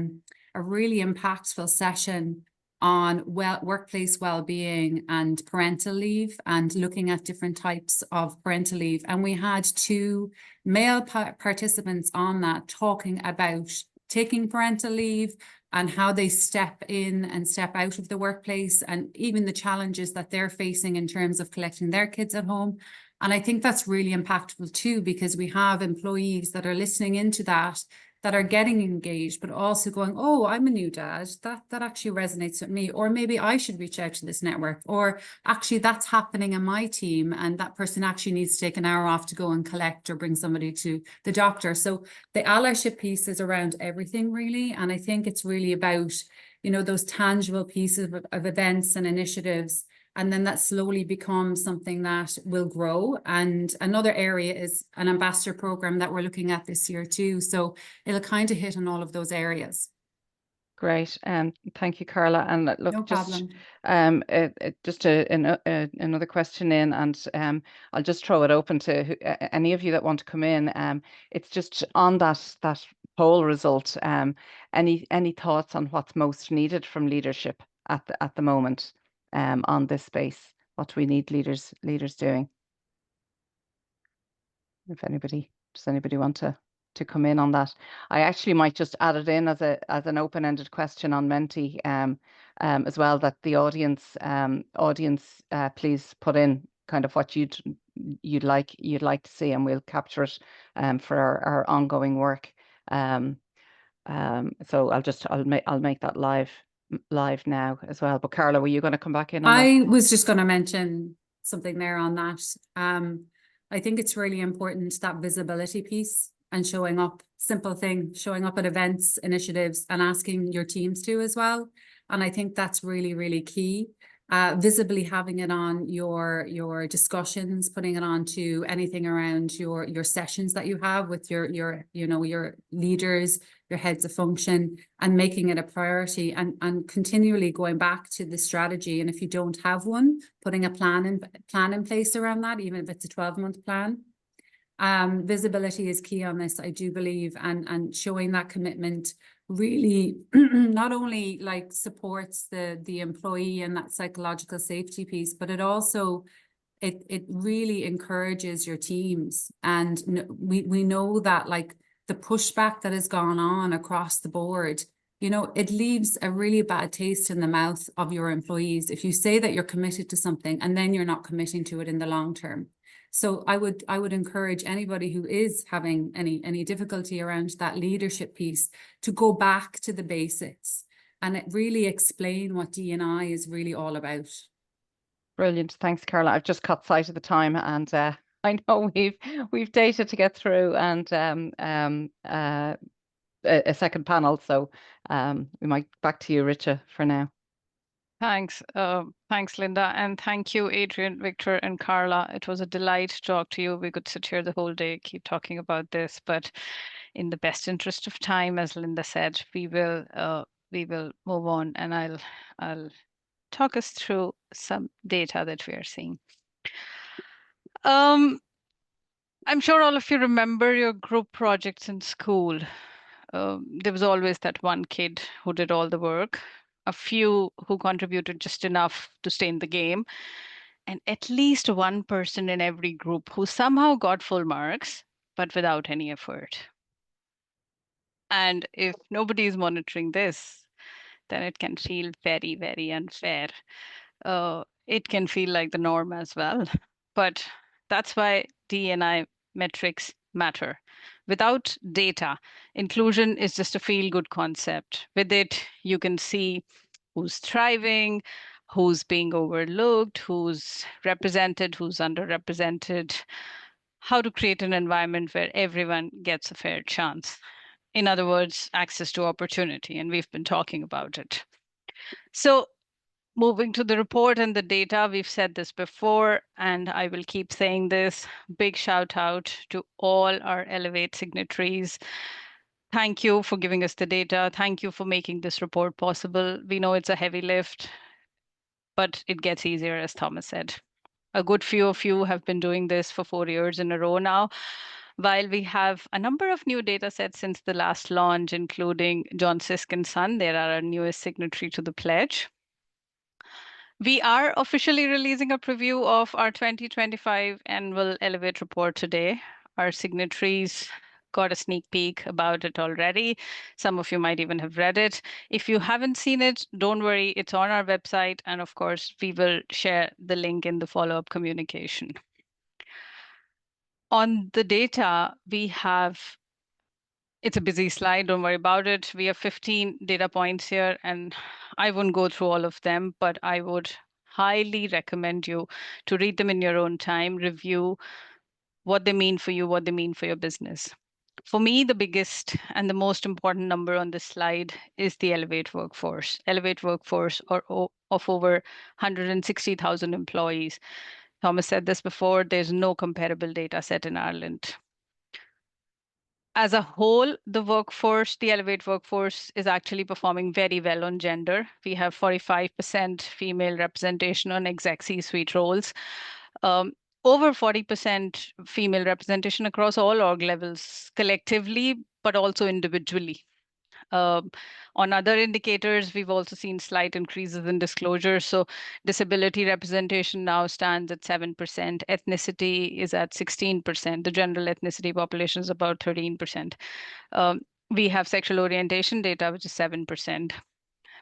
really impactful session on workplace well-being and parental leave, and looking at different types of parental leave. And we had 2 male participants on that talking about taking parental leave and how they step in and step out of the workplace, and even the challenges that they're facing in terms of collecting their kids at home. And I think that's really impactful too, because we have employees that are listening into that are getting engaged, but also going, oh, I'm a new dad, that actually resonates with me, or maybe I should reach out to this network, or actually that's happening in my team and that person actually needs to take an hour off to go and collect or bring somebody to the doctor. So the allyship piece is around everything really. And I think it's really about, those tangible pieces of events and initiatives. And then that slowly becomes something that will grow. And another area is an ambassador program that we're looking at this year too. So it'll kind of hit on all of those areas. Great. Thank you, Karla. And look, no problem. Just another question in, and I'll just throw it open to any of you that want to come in. It's just on that poll result. Any thoughts on what's most needed from leadership at the moment? On this space, what do we need leaders doing? Does anybody want to come in on that? I actually might just add it in as an open-ended question on Menti as well, that the audience please put in kind of what you'd like to see, and we'll capture it for our ongoing work. So I'll make that live now as well. But Karla, were you going to come back in on that? I was just going to mention something there on that. I think it's really important, that visibility piece and showing up, simple thing, showing up at events, initiatives, and asking your teams to as well. And I think that's really, really key. Visibly having it on your discussions, putting it on to anything around your sessions that you have with your leaders, your heads of function, and making it a priority, and continually going back to the strategy. And if you don't have one, putting a plan in place around that, even if it's a 12-month plan. Visibility is key on this, I do believe, and showing that commitment really not only like supports the employee and that psychological safety piece, but it also it really encourages your teams. And we know that like the pushback that has gone on across the board, you know, it leaves a really bad taste in the mouth of your employees if you say that you're committed to something and then you're not committing to it in the long term. So I would encourage anybody who is having any difficulty around that leadership piece to go back to the basics and really explain what DE&I is really all about. Brilliant. Thanks, Karla. I've just caught sight of the time, and I know we've data to get through, and a second panel. So we might back to you, Richa, for now. Thanks. Thanks, Linda. And thank you, Adrienne, Victor, and Karla. It was a delight to talk to you. We could sit here the whole day, keep talking about this, but in the best interest of time, as Linda said, we will move on, and I'll talk us through some data that we are seeing. I'm sure all of you remember your group projects in school. There was always that one kid who did all the work, a few who contributed just enough to stay in the game, and at least one person in every group who somehow got full marks, but without any effort. And if nobody is monitoring this, then it can feel very, very unfair. It can feel like the norm as well. But that's why DE&I metrics matter. Without data, inclusion is just a feel-good concept. With it, you can see who's thriving, who's being overlooked, who's represented, who's underrepresented, how to create an environment where everyone gets a fair chance. In other words, access to opportunity, and we've been talking about it. So moving to the report and the data, we've said this before, and I will keep saying this. Big shout out to all our Elevate signatories. Thank you for giving us the data. Thank you for making this report possible. We know it's a heavy lift, but it gets easier, as Thomas said. A good few of you have been doing this for 4 years in a row now. While we have a number of new data sets since the last launch, including John Sisk and Son, they are our newest signatory to the pledge. We are officially releasing a preview of our 2025 annual Elevate report today. Our signatories got a sneak peek about it already. Some of you might even have read it. If you haven't seen it, don't worry, it's on our website. And of course, we will share the link in the follow-up communication. On the data, we have, it's a busy slide, don't worry about it. We have 15 data points here, and I won't go through all of them, but I would highly recommend you to read them in your own time, review what they mean for you, what they mean for your business. For me, the biggest and the most important number on this slide is the Elevate workforce. Elevate workforce of over 160,000 employees. Thomas said this before, there's no comparable data set in Ireland. As a whole, the workforce, the Elevate workforce is actually performing very well on gender. We have 45% female representation on exec C-suite roles. Over 40% female representation across all org levels collectively, but also individually. On other indicators, we've also seen slight increases in disclosure. So disability representation now stands at 7%. Ethnicity is at 16%. The general ethnicity population is about 13%. We have sexual orientation data, which is 7%.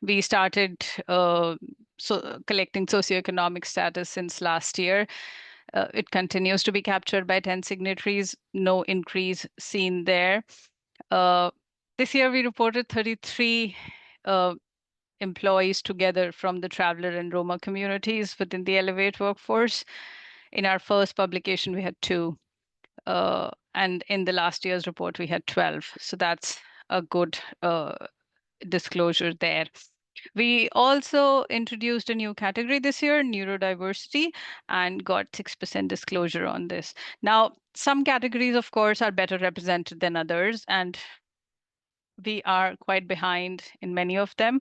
We started collecting socioeconomic status since last year. It continues to be captured by 10 signatories, no increase seen there. This year, we reported 33 employees together from the Traveller and Roma communities within the Elevate workforce. In our first publication, we had 2. And in the last year's report, we had 12. So that's a good disclosure there. We also introduced a new category this year, neurodiversity, and got 6% disclosure on this. Now, some categories, of course, are better represented than others, and we are quite behind in many of them,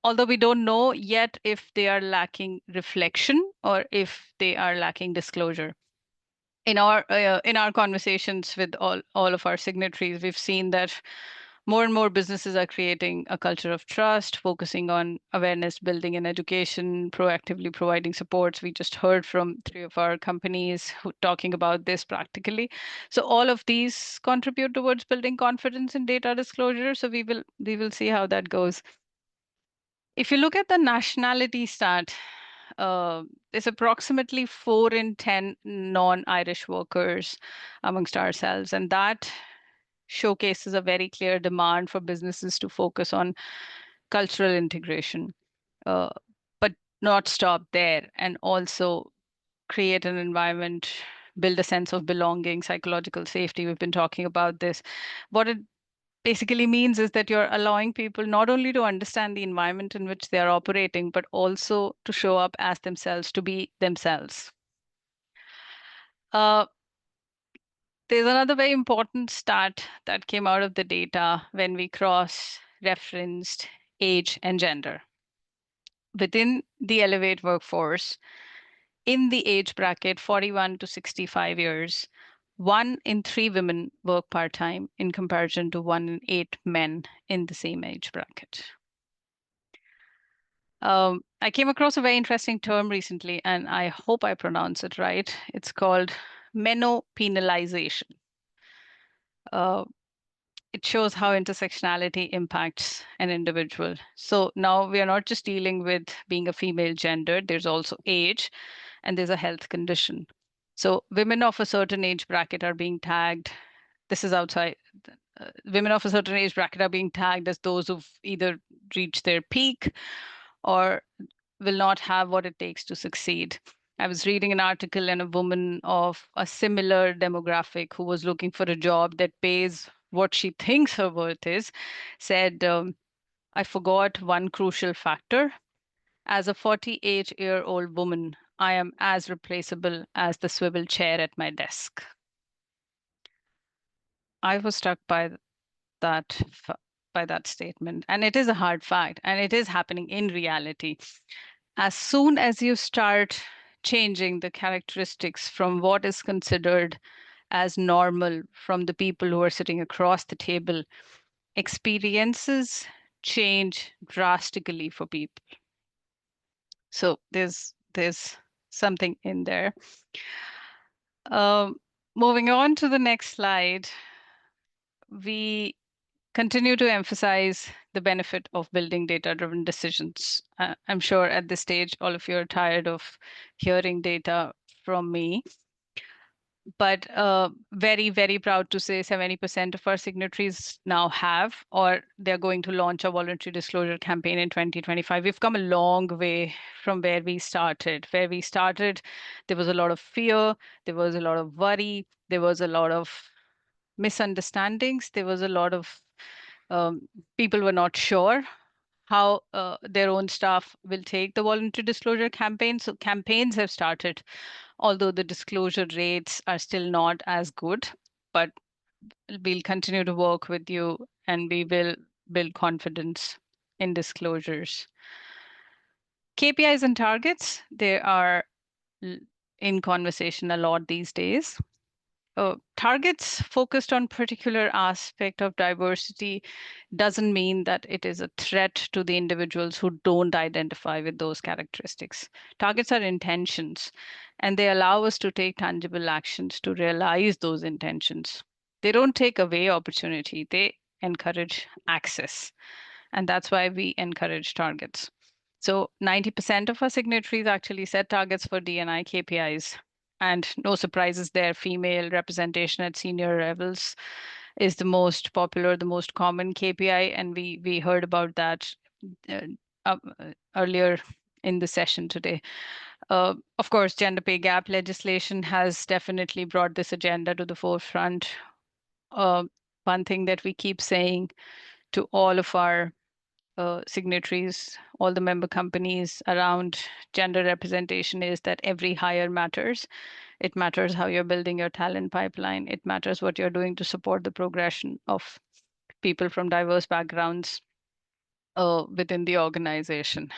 although we don't know yet if they are lacking reflection or if they are lacking disclosure. In our conversations with all of our signatories, we've seen that more and more businesses are creating a culture of trust, focusing on awareness building and education, proactively providing supports. We just heard from 3 of our companies who talking about this practically. So all of these contribute towards building confidence in data disclosure. So we will see how that goes. If you look at the nationality stat, there's approximately 4 in 10 non-Irish workers amongst ourselves, and that showcases a very clear demand for businesses to focus on cultural integration, but not stop there, and also create an environment, build a sense of belonging, psychological safety. We've been talking about this. What it basically means is that you're allowing people not only to understand the environment in which they are operating, but also to show up as themselves, to be themselves. There's another very important stat that came out of the data when we cross-referenced age and gender. Within the Elevate workforce, in the age bracket 41 to 65 years, 1 in 3 women work part-time in comparison to 1 in 8 men in the same age bracket. I came across a very interesting term recently, and I hope I pronounce it right. It's called menopenalization. It shows how intersectionality impacts an individual. So now we are not just dealing with being a female gender, there's also age, and there's a health condition. So women of a certain age bracket are being tagged. This is outside. Women of a certain age bracket are being tagged as those who've either reached their peak or will not have what it takes to succeed. I was reading an article, and a woman of a similar demographic who was looking for a job that pays what she thinks her worth is said, I forgot one crucial factor. As a 48-year-old woman, I am as replaceable as the swivel chair at my desk. I was struck by that statement, and it is a hard fact, and it is happening in reality. As soon as you start changing the characteristics from what is considered as normal from the people who are sitting across the table, experiences change drastically for people. So there's something in there. Moving on to the next slide, we continue to emphasize the benefit of building data-driven decisions. I'm sure at this stage, all of you are tired of hearing data from me, but very, very proud to say 70% of our signatories now have, or they're going to launch a voluntary disclosure campaign in 2025. We've come a long way from where we started. Where we started, there was a lot of fear, there was a lot of worry, there was a lot of misunderstandings, there was a lot of people were not sure how their own staff will take the voluntary disclosure campaign. So campaigns have started, although the disclosure rates are still not as good, but we'll continue to work with you and we will build confidence in disclosures. KPIs and targets, they are in conversation a lot these days. Targets focused on particular aspect of diversity doesn't mean that it is a threat to the individuals who don't identify with those characteristics. Targets are intentions, and they allow us to take tangible actions to realize those intentions. They don't take away opportunity, they encourage access. And that's why we encourage targets. So 90% of our signatories actually set targets for DE&I KPIs. And no surprises there, female representation at senior levels is the most popular, the most common KPI. And we heard about that earlier in the session today. Of course, gender pay gap legislation has definitely brought this agenda to the forefront. One thing that we keep saying to all of our signatories, all the member companies around gender representation is that every hire matters. It matters how you're building your talent pipeline. It matters what you're doing to support the progression of people from diverse backgrounds within the organization.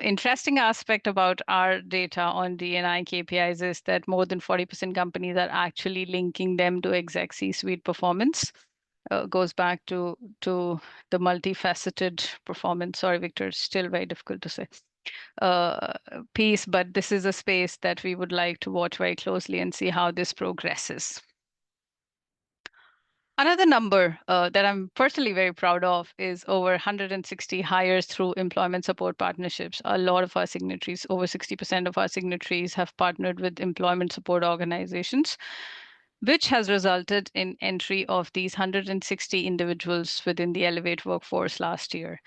Interesting aspect about our data on DE&I KPIs is that more than 40% companies are actually linking them to exec C-suite performance. Goes back to the multifaceted performance. Sorry, Victor, it's still very difficult to say. Piece, but this is a space that we would like to watch very closely and see how this progresses. Another number that I'm personally very proud of is over 160 hires through employment support partnerships. A lot of our signatories, over 60% of our signatories, have partnered with employment support organizations, which has resulted in entry of these 160 individuals within the Elevate workforce last year.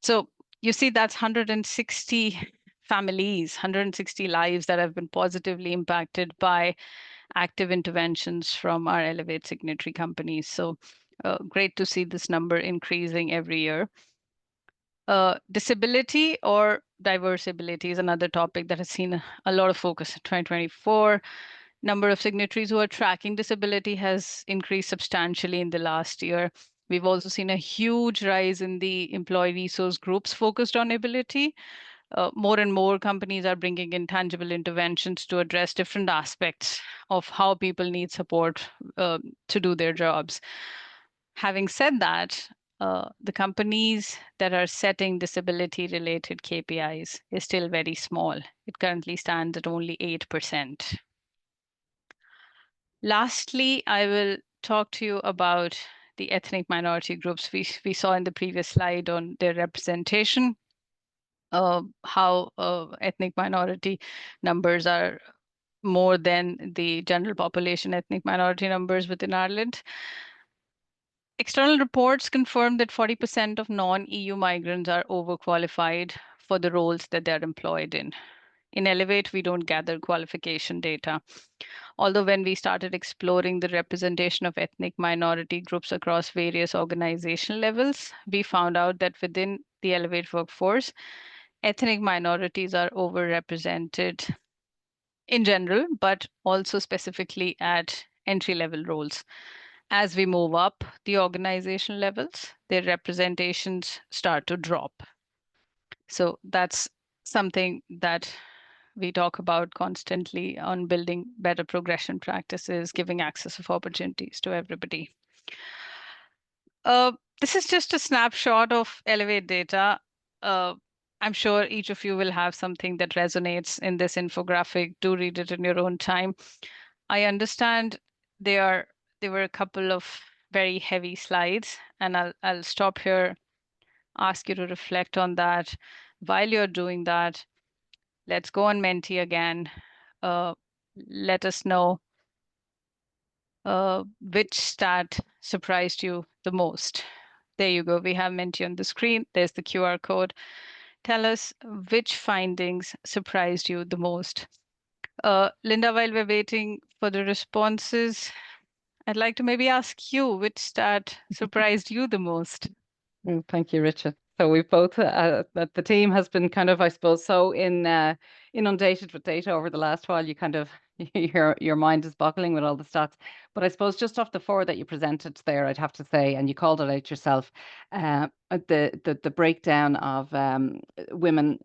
So you see, that's 160 families, 160 lives that have been positively impacted by active interventions from our Elevate signatory companies. So great to see this number increasing every year. Disability or diverse ability is another topic that has seen a lot of focus in 2024. Number of signatories who are tracking disability has increased substantially in the last year. We've also seen a huge rise in the employee resource groups focused on ability. More and more companies are bringing in tangible interventions to address different aspects of how people need support to do their jobs. Having said that, the companies that are setting disability-related KPIs is still very small. It currently stands at only 8%. Lastly, I will talk to you about the ethnic minority groups we saw in the previous slide on their representation. How ethnic minority numbers are more than the general population ethnic minority numbers within Ireland. External reports confirm that 40% of non-EU migrants are overqualified for the roles that they're employed in. In Elevate, we don't gather qualification data. Although when we started exploring the representation of ethnic minority groups across various organizational levels, we found out that within the Elevate workforce, ethnic minorities are overrepresented in general, but also specifically at entry-level roles. As we move up the organizational levels, their representations start to drop. So that's something that we talk about constantly on building better progression practices, giving access of opportunities to everybody. This is just a snapshot of Elevate data. I'm sure each of you will have something that resonates in this infographic. Do read it in your own time. I understand there were a couple of very heavy slides, and I'll stop here, ask you to reflect on that. While you're doing that, let's go on Menti again. Let us know which stat surprised you the most. There you go. We have Menti on the screen. There's the QR code. Tell us which findings surprised you the most. Linda, while we're waiting for the responses, I'd like to maybe ask you which stat surprised you the most. Thank you, Richard. So we've both, the team has been kind of, I suppose, so inundated with data over the last while. You kind of, your mind is boggling with all the stats. But I suppose just off the four that you presented there, I'd have to say, and you called it out yourself, the breakdown of women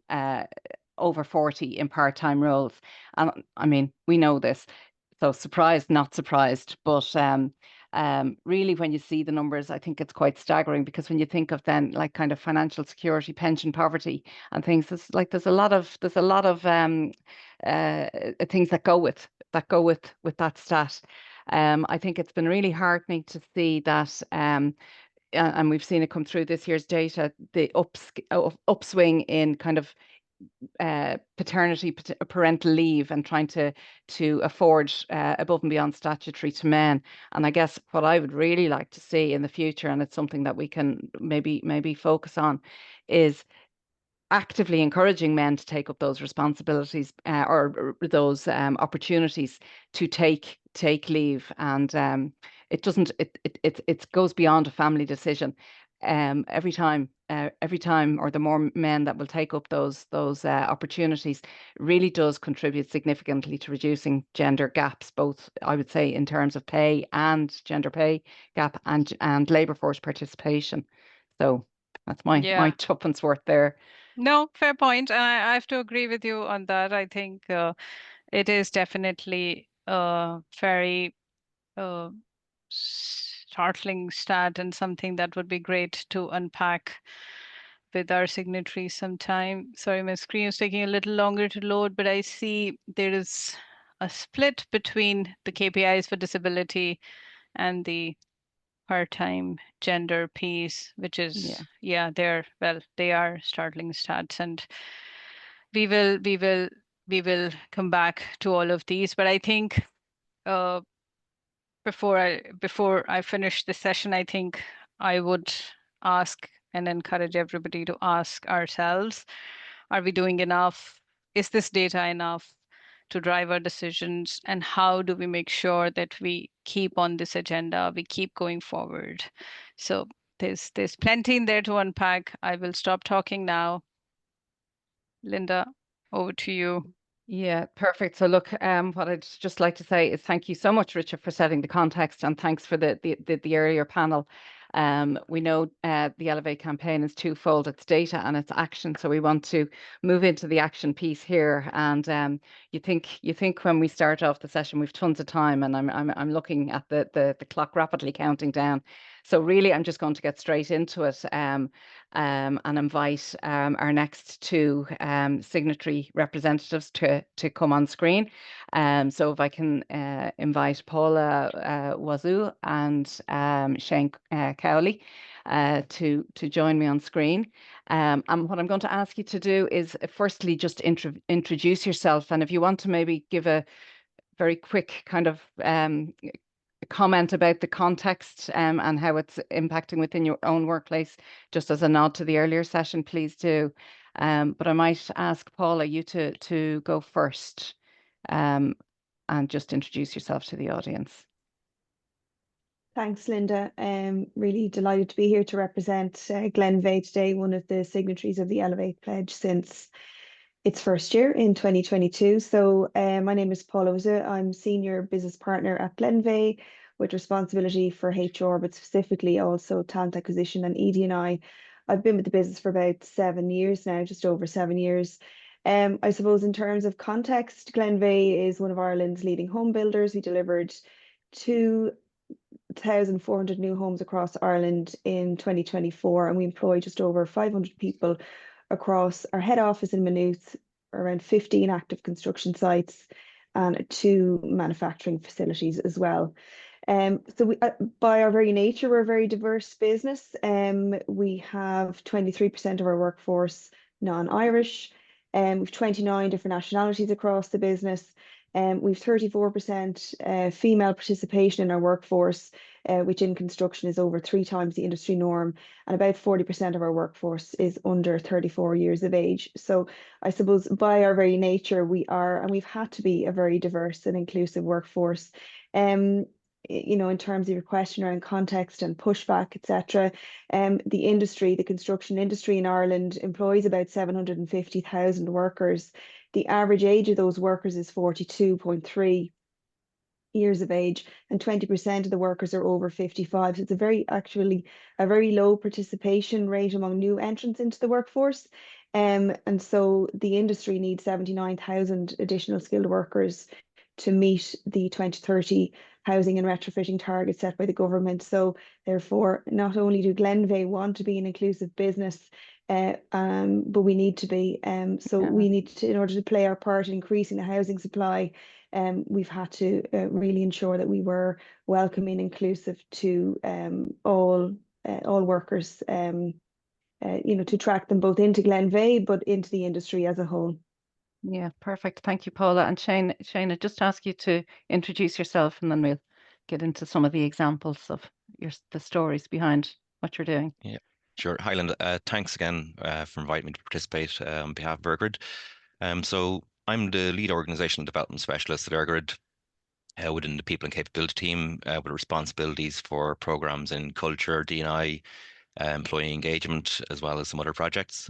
over 40 in part-time roles. And I mean, we know this. So surprised, not surprised, but really when you see the numbers, I think it's quite staggering, because when you think of then like kind of financial security, pension, poverty and things, it's like there's a lot of things that go with that stat. I think it's been really heartening to see that and we've seen it come through this year's data, the upswing in kind of paternity, parental leave, and trying to afford above and beyond statutory to men. And I guess what I would really like to see in the future, and it's something that we can maybe focus on, is actively encouraging men to take up those responsibilities or those opportunities to take leave. And it goes beyond a family decision. Every time every time, or the more men that will take up those opportunities, really does contribute significantly to reducing gender gaps, both, I would say, in terms of pay and gender pay gap and labour force participation. So that's my tuppence worth there. No, fair point. And I have to agree with you on that. I think it is definitely a very startling stat, and something that would be great to unpack with our signatories sometime. Sorry, my screen is taking a little longer to load, but I see there is a split between the KPIs for disability and the part-time gender piece, which is, they are startling stats, and we will come back to all of these. But I think before I finish this session, I think I would ask and encourage everybody to ask ourselves, are we doing enough? Is this data enough to drive our decisions? And how do we make sure that we keep on this agenda, we keep going forward? So there's plenty in there to unpack. I will stop talking now. Linda, over to you. Yeah, perfect. So look, what I'd just like to say is thank you so much, Richard, for setting the context, and thanks for the earlier panel. We know the Elevate campaign is twofold: it's data and it's action. So we want to move into the action piece here. And you think when we start off the session we've tons of time, and I'm looking at the clock rapidly counting down. So really, I'm just going to get straight into it. And invite our next two signatory representatives to come on screen. So if I can invite Paula Wazoo and Shane Cowley to join me on screen. And what I'm going to ask you to do is firstly just introduce yourself, and if you want to maybe give a very quick kind of comment about the context and how it's impacting within your own workplace, just as a nod to the earlier session, please do. But I might ask Paula, you to go first and just introduce yourself to the audience. Thanks, Linda. Really delighted to be here to represent Glenveagh today, one of the signatories of the Elevate Pledge since its first year in 2022. So my name is Paula Uisce. I'm Senior Business Partner at Glenveagh with responsibility for HR, but specifically also talent acquisition and ED&I. I've been with the business for about 7 years now, just over 7 years. I suppose in terms of context, Glenveagh is one of Ireland's leading home builders. We delivered 2,400 new homes across Ireland in 2024, and we employ just over 500 people across our head office in Maynooth, around 15 active construction sites, and 2 manufacturing facilities as well. So we, by our very nature, we're a very diverse business. We have 23% of our workforce non-Irish, we've 29 different nationalities across the business. We've 34% female participation in our workforce, which in construction is over 3 times the industry norm, and about 40% of our workforce is under 34 years of age. So I suppose by our very nature, we are, and we've had to be, a very diverse and inclusive workforce. You know, in terms of your question around context and pushback, etc., the construction industry in Ireland employs about 750,000 workers. The average age of those workers is 42.3 years of age, and 20% of the workers are over 55. So it's actually a very low participation rate among new entrants into the workforce. And so the industry needs 79,000 additional skilled workers to meet the 2030 housing and retrofitting targets set by the government. So therefore, not only do Glenveagh want to be an inclusive business, but we need to be. We need to, in order to play our part in increasing the housing supply, we've had to really ensure that we were welcoming, inclusive to all workers, you know, to attract them both into Glenveagh, but into the industry as a whole. Yeah, perfect. Thank you, Paula. And Shane, I just ask you to introduce yourself, and then we'll get into some of the examples of the stories behind what you're doing. Yeah, sure. Hi, Linda. Thanks again for inviting me to participate on behalf of EirGrid. So I'm the lead organizational development specialist at EirGrid within the people and capability team with responsibilities for programs in culture, DE&I, employee engagement, as well as some other projects.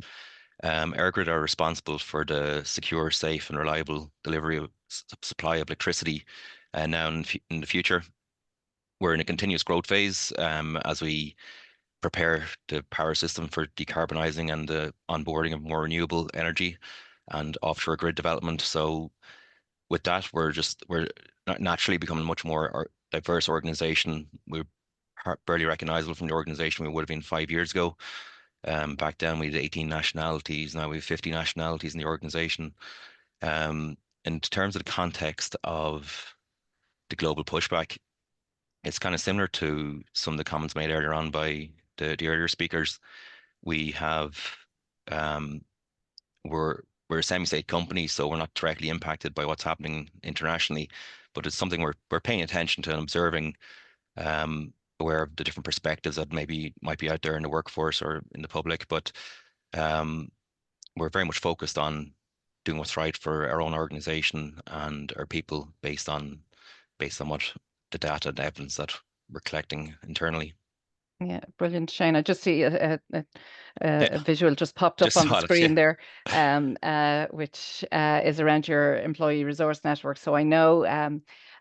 EirGrid are responsible for the secure, safe and reliable delivery of supply of electricity now in the future. We're in a continuous growth phase as we prepare the power system for decarbonising and the onboarding of more renewable energy and offshore grid development. So with that, we're naturally becoming a much more diverse organisation. We're barely recognisable from the organisation we would have been 5 years ago. Back then we had 18 nationalities, now we have 50 nationalities in the organisation. In terms of the context of the global pushback, it's kind of similar to some of the comments made earlier on by the earlier speakers. We have we're a semi-state company, so we're not directly impacted by what's happening internationally, but it's something we're paying attention to and observing, aware of the different perspectives that might be out there in the workforce or in the public. But we're very much focused on doing what's right for our own organization and our people based on what the data and evidence that we're collecting internally. Yeah, brilliant, Shane. I just see a Yeah. visual just popped up Just on the saw it, screen yeah. there, which is around your employee resource network. So I know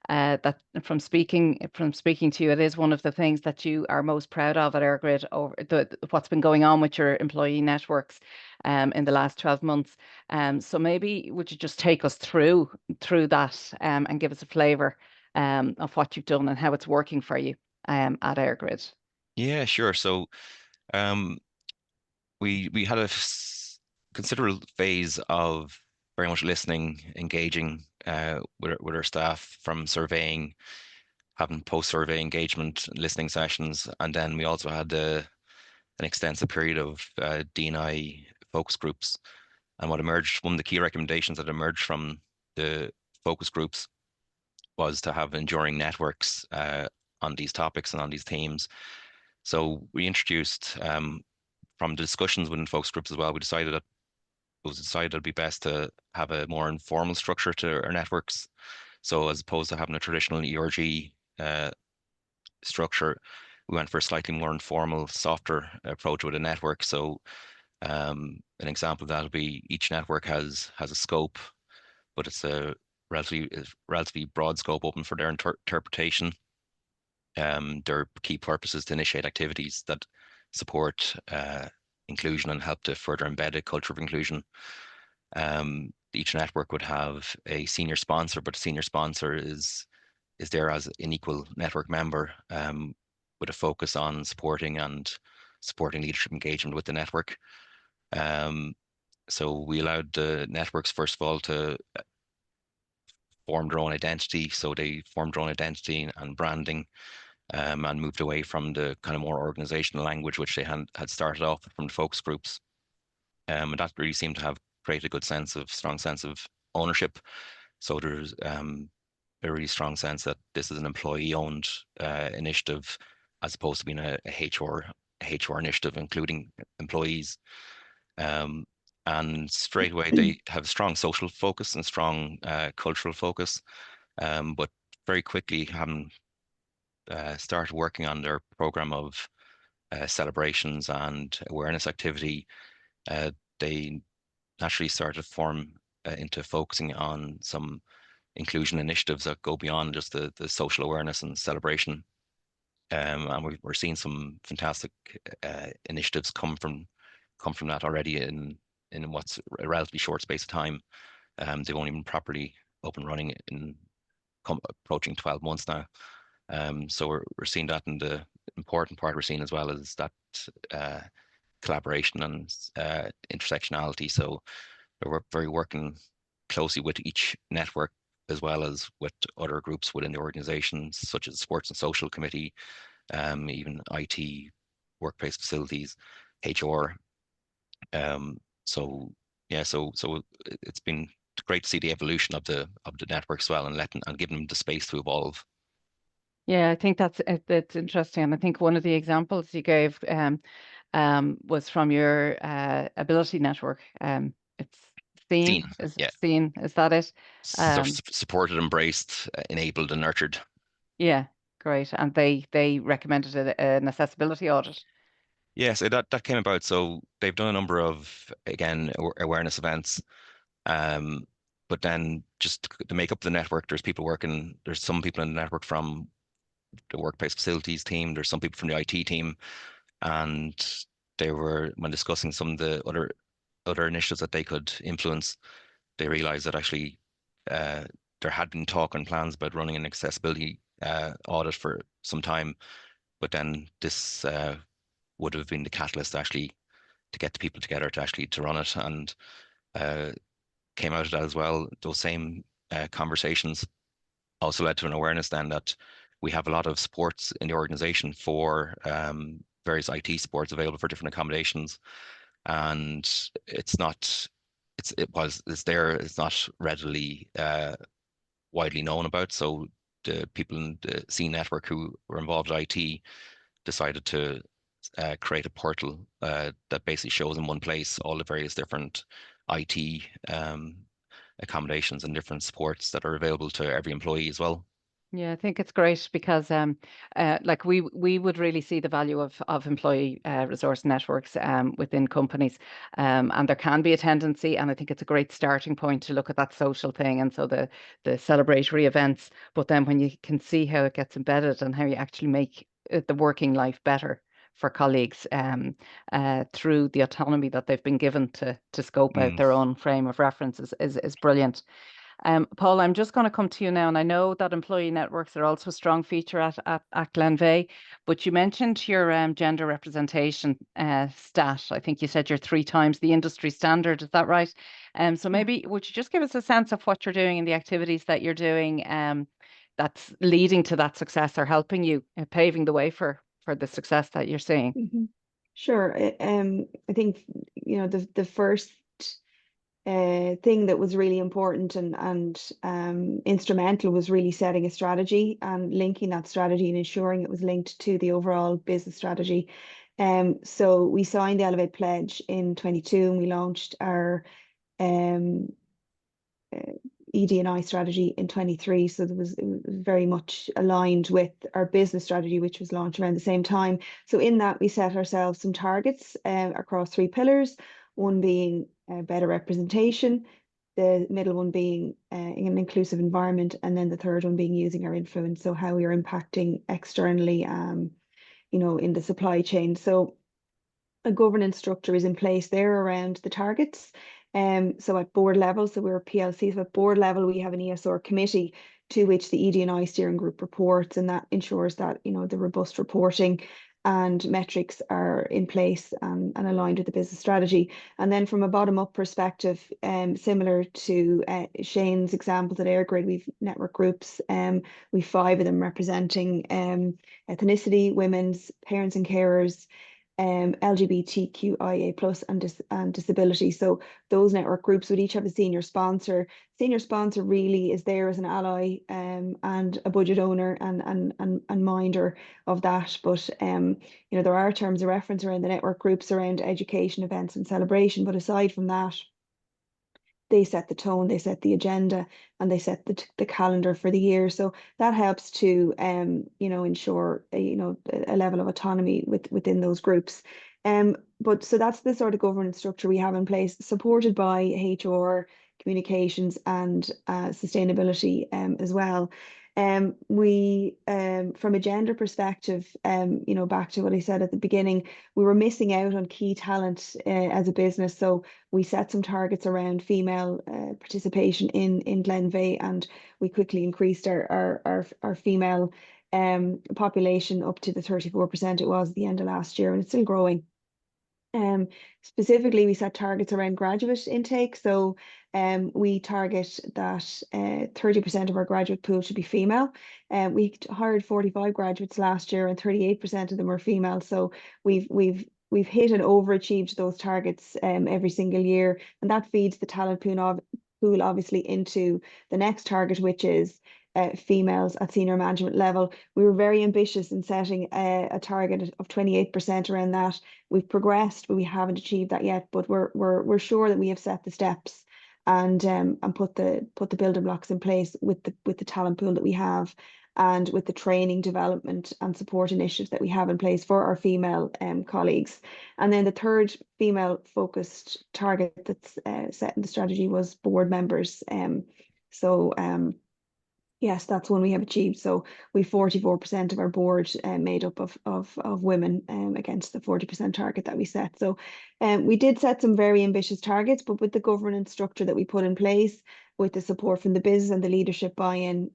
that from speaking to you, it is one of the things that you are most proud of at EirGrid, over what's been going on with your employee networks in the last 12 months. So maybe would you just take us through that and give us a flavour of what you've done and how it's working for you at EirGrid? Yeah, sure. So we had a considerable phase of very much listening, engaging with our staff, from surveying, having post-survey engagement, listening sessions, and then we also had an extensive period of DE&I focus groups. And one of the key recommendations that emerged from the focus groups was to have enduring networks on these topics and on these themes. So we introduced, from the discussions within focus groups as well, it was decided it'd be best to have a more informal structure to our networks. So as opposed to having a traditional ERG structure, we went for a slightly more informal, softer approach with a network. So an example of that would be each network has a scope, but it's a relatively broad scope open for their interpretation. Their key purpose is to initiate activities that support inclusion and help to further embed a culture of inclusion. Each network would have a senior sponsor, but the senior sponsor is there as an equal network member, with a focus on supporting leadership engagement with the network. So we allowed the networks, first of all, to form their own identity. So they formed their own identity and branding, and moved away from the kind of more organizational language which they had started off from the focus groups. And that really seemed to have created a strong sense of ownership. So there's a really strong sense that this is an employee-owned initiative, as opposed to being a HR initiative, including employees. And straight away they have strong social focus and strong cultural focus, but very quickly having started working on their program of celebrations and awareness activity, they naturally started to form into focusing on some inclusion initiatives that go beyond just the social awareness and celebration. And we're seeing some fantastic initiatives come from that already in what's a relatively short space of time. They've only been properly up and running in approaching 12 months now. So we're seeing that, and the important part we're seeing as well is that collaboration and intersectionality. So we're very working closely with each network, as well as with other groups within the organizations, such as Sports and Social Committee, even IT, workplace facilities, HR. So yeah, so it's been great to see the evolution of the network as well, and giving them the space to evolve. Yeah, I think that's interesting. And I think one of the examples you gave was from your ability network. It's Seen, is yeah. Seen, is that it? Supported, embraced, enabled, and nurtured. Yeah, great. And they recommended an accessibility audit. Yeah, so that came about. So they've done a number of, again, awareness events. But then just to make up the network, there's some people in the network from the workplace facilities team, there's some people from the IT team, and they were, when discussing some of the other initiatives that they could influence, they realized that actually there had been talk and plans about running an accessibility audit for some time, but then this would have been the catalyst actually to get the people together to run it, and came out of that as well. Those same conversations also led to an awareness then that we have a lot of sports in the organization for various IT sports available for different accommodations, and it's not it's there, it's not readily widely known about. So the people in the C network who were involved in IT decided to create a portal that basically shows in one place all the various different IT accommodations and different sports that are available to every employee as well. Yeah, I think it's great because like we would really see the value of employee resource networks within companies, and there can be a tendency, and I think it's a great starting point to look at that social thing, and so the celebratory events. But then when you can see how it gets embedded and how you actually make the working life better for colleagues through the autonomy that they've been given to scope out their own frame of reference is brilliant. Paul, I'm just going to come to you now, and I know that employee networks are also a strong feature at Glenveagh, but you mentioned your gender representation stat. I think you said you're 3 times the industry standard. Is that right? So maybe would you just give us a sense of what you're doing and the activities that you're doing that's leading to that success or helping you paving the way for the success that you're seeing? Sure. I think, the first thing that was really important and instrumental was really setting a strategy and linking that strategy and ensuring it was linked to the overall business strategy. So we signed the Elevate Pledge in 22 and we launched our ED&I strategy in 23. So it was very much aligned with our business strategy, which was launched around the same time. So in that, we set ourselves some targets across 3 pillars, one being better representation, the middle one being an inclusive environment, and then the third one being using our influence. So how we are impacting externally, in the supply chain. So a governance structure is in place there around the targets. So at board level, so we're a PLC, so at board level, we have an ESR committee to which the ED&I steering group reports, and that ensures that, the robust reporting and metrics are in place and aligned with the business strategy. And then from a bottom-up perspective, similar to Shane's examples at AirGrid, we've network groups, we've 5 of them representing ethnicity, women's, parents and carers, LGBTQIA+ and disability. So those network groups would each have a senior sponsor. Senior sponsor really is there as an ally and a budget owner and minder of that. But there are terms of reference around the network groups around education, events and celebration. But aside from that, they set the tone, they set the agenda, and they set the calendar for the year. So that helps to ensure a level of autonomy within those groups. But so that's the sort of governance structure we have in place, supported by HR, communications, and sustainability as well. We from a gender perspective, back to what I said at the beginning, we were missing out on key talent as a business. So we set some targets around female participation in Glenveagh, and we quickly increased our female population up to the 34% it was at the end of last year, and it's still growing. Specifically, we set targets around graduate intake. So we target that 30% of our graduate pool should be female. We hired 45 graduates last year, and 38% of them were female. So we've hit and overachieved those targets every single year, and that feeds the talent pool obviously into the next target, which is females at senior management level. We were very ambitious in setting a target of 28% around that. We've progressed, but we haven't achieved that yet. But we're sure that we have set the steps and put the building blocks in place with the talent pool that we have. and with the training, development and support initiatives that we have in place for our female colleagues. And then the third female focused target that's set in the strategy was board members. Yes, that's one we have achieved. So we 44% of our board made up of women against the 40% target that we set. So we did set some very ambitious targets, but with the governance structure that we put in place, with the support from the business and the leadership buy-in,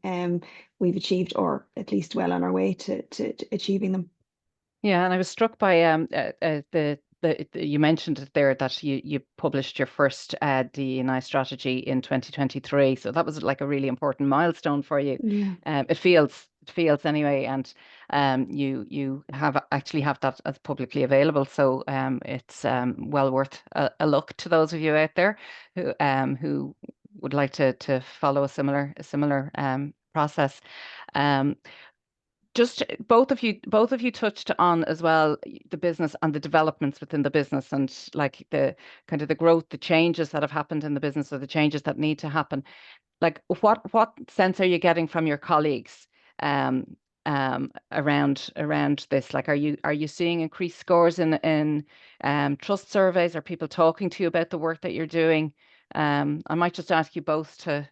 we've achieved, or at least well on our way to achieving them. Yeah, and I was struck by you mentioned it there that you published your first DE&I strategy in 2023. So that was like a really important milestone for you. Yeah. It feels anyway, and you actually have that as publicly available. So it's well worth a look to those of you out there who would like to follow a similar process. Just both of you touched on as well the business and the developments within the business, and like the kind of the growth, the changes that have happened in the business, or the changes that need to happen. Like what sense are you getting from your colleagues around this? Like, are you seeing increased scores in trust surveys? Are people talking to you about the work that you're doing? I might just ask you both to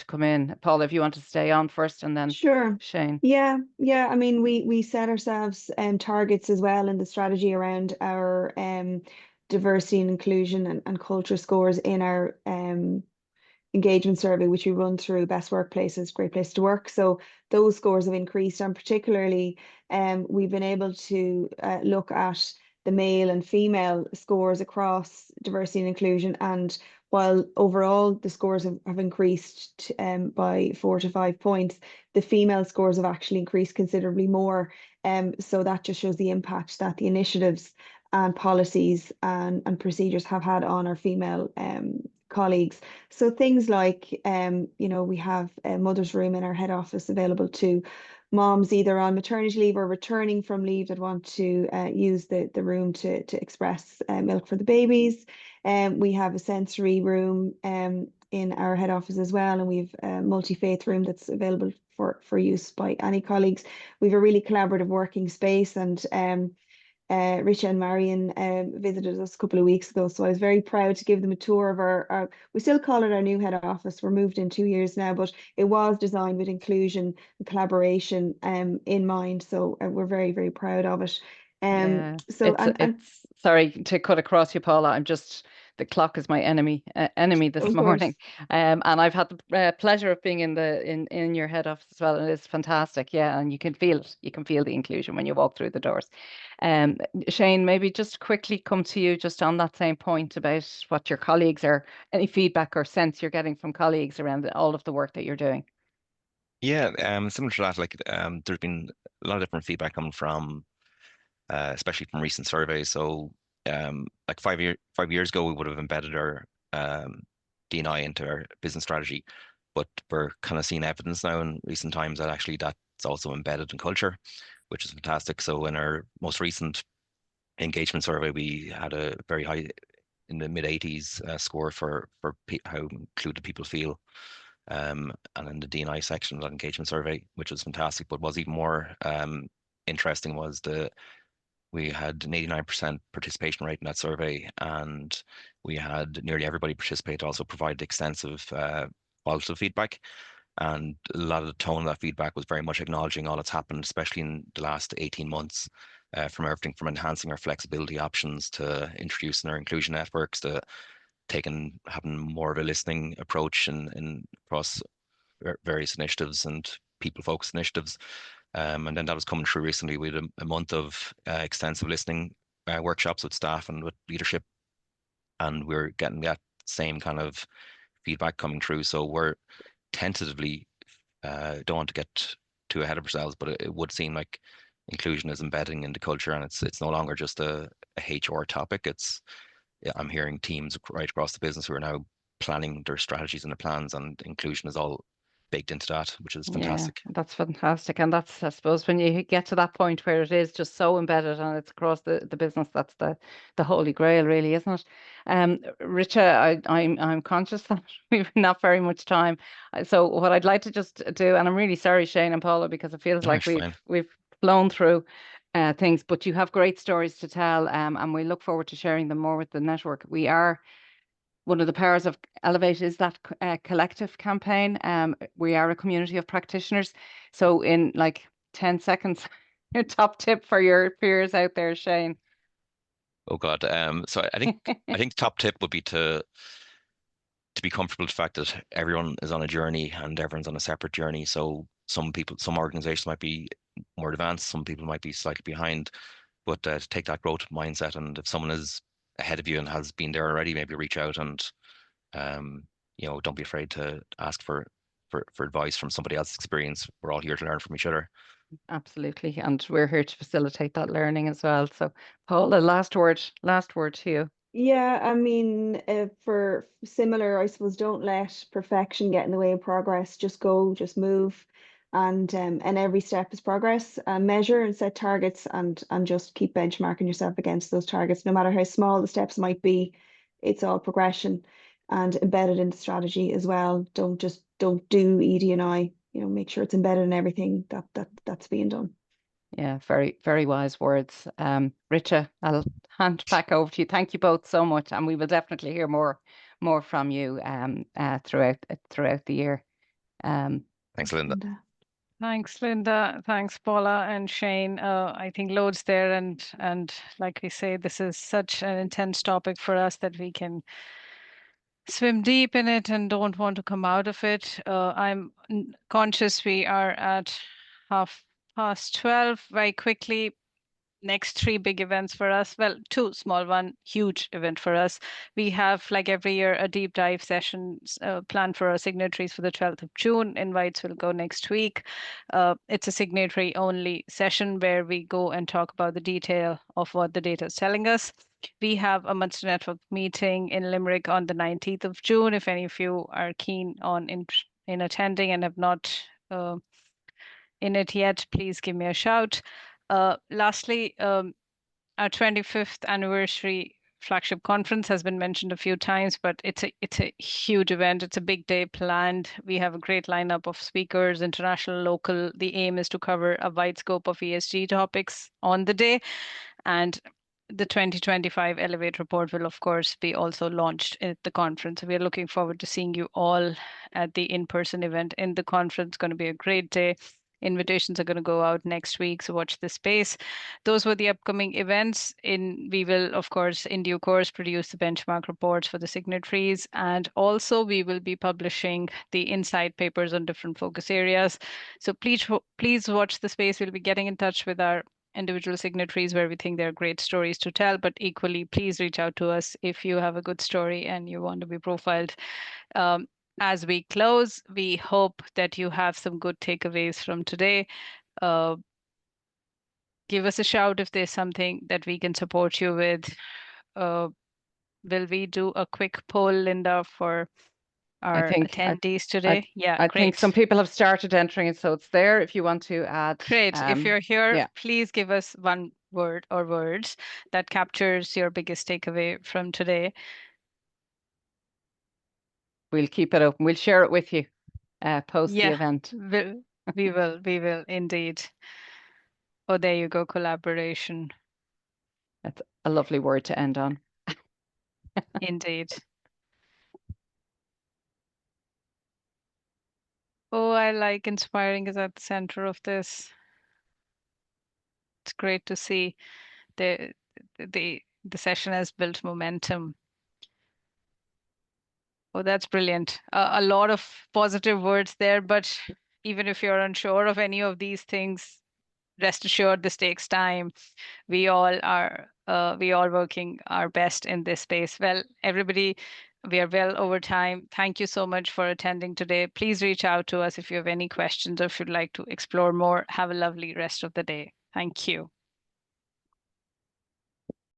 come in. Paula, if you want to stay on first, and then Sure. Shane. Yeah. I mean, we set ourselves targets as well in the strategy around our diversity and inclusion and culture scores in our engagement survey, which we run through Best Workplaces, Great Place to Work. So those scores have increased, and particularly we've been able to look at the male and female scores across diversity and inclusion. And while overall the scores have increased by 4 to 5 points, the female scores have actually increased considerably more. So that just shows the impact that the initiatives and policies and procedures have had on our female colleagues. So things like, we have a mother's room in our head office available to moms either on maternity leave or returning from leave that want to use the room to express milk for the babies. We have a sensory room in our head office as well, and we've a multi-faith room that's available for use by any colleagues. We have a really collaborative working space, and Richa and Marion visited us a couple of weeks ago, so I was very proud to give them a tour of our we still call it our new head office. We're moved in 2 years now, but it was designed with inclusion and collaboration in mind, so we're very, very proud of it. Yeah, So it's sorry to cut across you, Paula. The clock is my enemy this of morning. course. And I've had the pleasure of being in your head office as well, and it's fantastic. Yeah, and you can feel it. You can feel the inclusion when you walk through the doors. Shane, maybe just quickly come to you just on that same point about what your colleagues are, any feedback or sense you're getting from colleagues around all of the work that you're doing. Yeah, similar to that, like there's been a lot of different feedback coming from especially from recent surveys. So like 5 years ago, we would have embedded our D&I into our business strategy, but we're kind of seeing evidence now in recent times that actually that's also embedded in culture, which is fantastic. So in our most recent engagement survey, we had a very high, in the mid-80s score for how included people feel. And in the D&I section of that engagement survey, which was fantastic. But what's even more interesting was we had an 89% participation rate in that survey, and we had nearly everybody participate, also provide extensive positive feedback. And a lot of the tone of that feedback was very much acknowledging all that's happened, especially in the last 18 months, from everything from enhancing our flexibility options to introducing our inclusion networks to having more of a listening approach in across various initiatives and people-focused initiatives. And then that was coming through recently. We had a month of extensive listening workshops with staff and with leadership, and we're getting that same kind of feedback coming through. So we're tentatively don't want to get too ahead of ourselves, but it would seem like inclusion is embedding in the culture, and it's no longer just a HR topic. I'm hearing teams right across the business who are now planning their strategies and their plans, and inclusion is all baked into that, which is Yeah, fantastic. that's fantastic. And that's, I suppose, when you get to that point where it is just so embedded and it's across the business, that's the holy grail, really, isn't it? Richa, I'm conscious that we've not very much time. So what I'd like to just do, and I'm really sorry, Shane and Paula, because it feels No, like you're fine. we've flown through things, but you have great stories to tell, and we look forward to sharing them more with the network. We are one of the powers of Elevate is that collective campaign. We are a community of practitioners. So in like 10 seconds, your top tip for your peers out there, Shane. Oh God. So I think top tip would be to be comfortable with the fact that everyone is on a journey and everyone's on a separate journey. So some organizations might be more advanced, some people might be slightly behind, but to take that growth mindset, and if someone is ahead of you and has been there already, maybe reach out and don't be afraid to ask for advice from somebody else's experience. We're all here to learn from each other. Absolutely. And we're here to facilitate that learning as well. So Paula, last word to you. Yeah, I mean, for similar, I suppose, don't let perfection get in the way of progress. Just go, just move, and every step is progress. Measure and set targets, and just keep benchmarking yourself against those targets, no matter how small the steps might be. It's all progression, and embedded in the strategy as well. Don't do ED&I. Make sure it's embedded in everything that's being done. Yeah, very, very wise words. Richa, I'll hand back over to you. Thank you both so much, and we will definitely hear more from you throughout the year. Thanks, Linda. Thanks, Linda. Thanks, Paula and Shane. I think loads there, and like we say, this is such an intense topic for us that we can swim deep in it and don't want to come out of it. I'm conscious we are at 12:30. Very quickly, next 3 big events for us. Well, 2 small, 1 huge event for us. We have, like every year, a deep dive sessions planned for our signatories for the 12th of June. Invites will go next week. It's a signatory only session where we go and talk about the detail of what the data is telling us. We have a Munster Network meeting in Limerick on the 19th of June. If any of you are keen on in attending and have not in it yet, please give me a shout. Lastly, our 25th anniversary flagship conference has been mentioned a few times, but it's a huge event. It's a big day planned. We have a great lineup of speakers, international, local. The aim is to cover a wide scope of ESG topics on the day. And the 2025 Elevate report will, of course, be also launched at the conference. We are looking forward to seeing you all at the in-person event in the conference. It's going to be a great day. Invitations are going to go out next week, so watch the space. Those were the upcoming events. We will, of course, in due course, produce the benchmark reports for the signatories, and also we will be publishing the insight papers on different focus areas. So please watch the space. We'll be getting in touch with our individual signatories where we think there are great stories to tell, but equally, please reach out to us if you have a good story and you want to be profiled. As we close, we hope that you have some good takeaways from today. Give us a shout if there's something that we can support you with. Will we do a quick poll, Linda, for our attendees today? I think some people have started entering it, so it's there if you want to add. Great. If you're here, please give us one word or words that captures your biggest takeaway from today. We'll keep it open. We'll share it with you post the event. We will indeed. Oh, there you go, collaboration. That's a lovely word to end on. Indeed. Oh, I like inspiring is at the center of this. It's great to see the session has built momentum. Oh, that's brilliant. A lot of positive words there, but even if you're unsure of any of these things, rest assured this takes time. We all are working our best in this space. Well, everybody, we are well over time. Thank you so much for attending today. Please reach out to us if you have any questions or if you'd like to explore more. Have a lovely rest of the day. Thank you.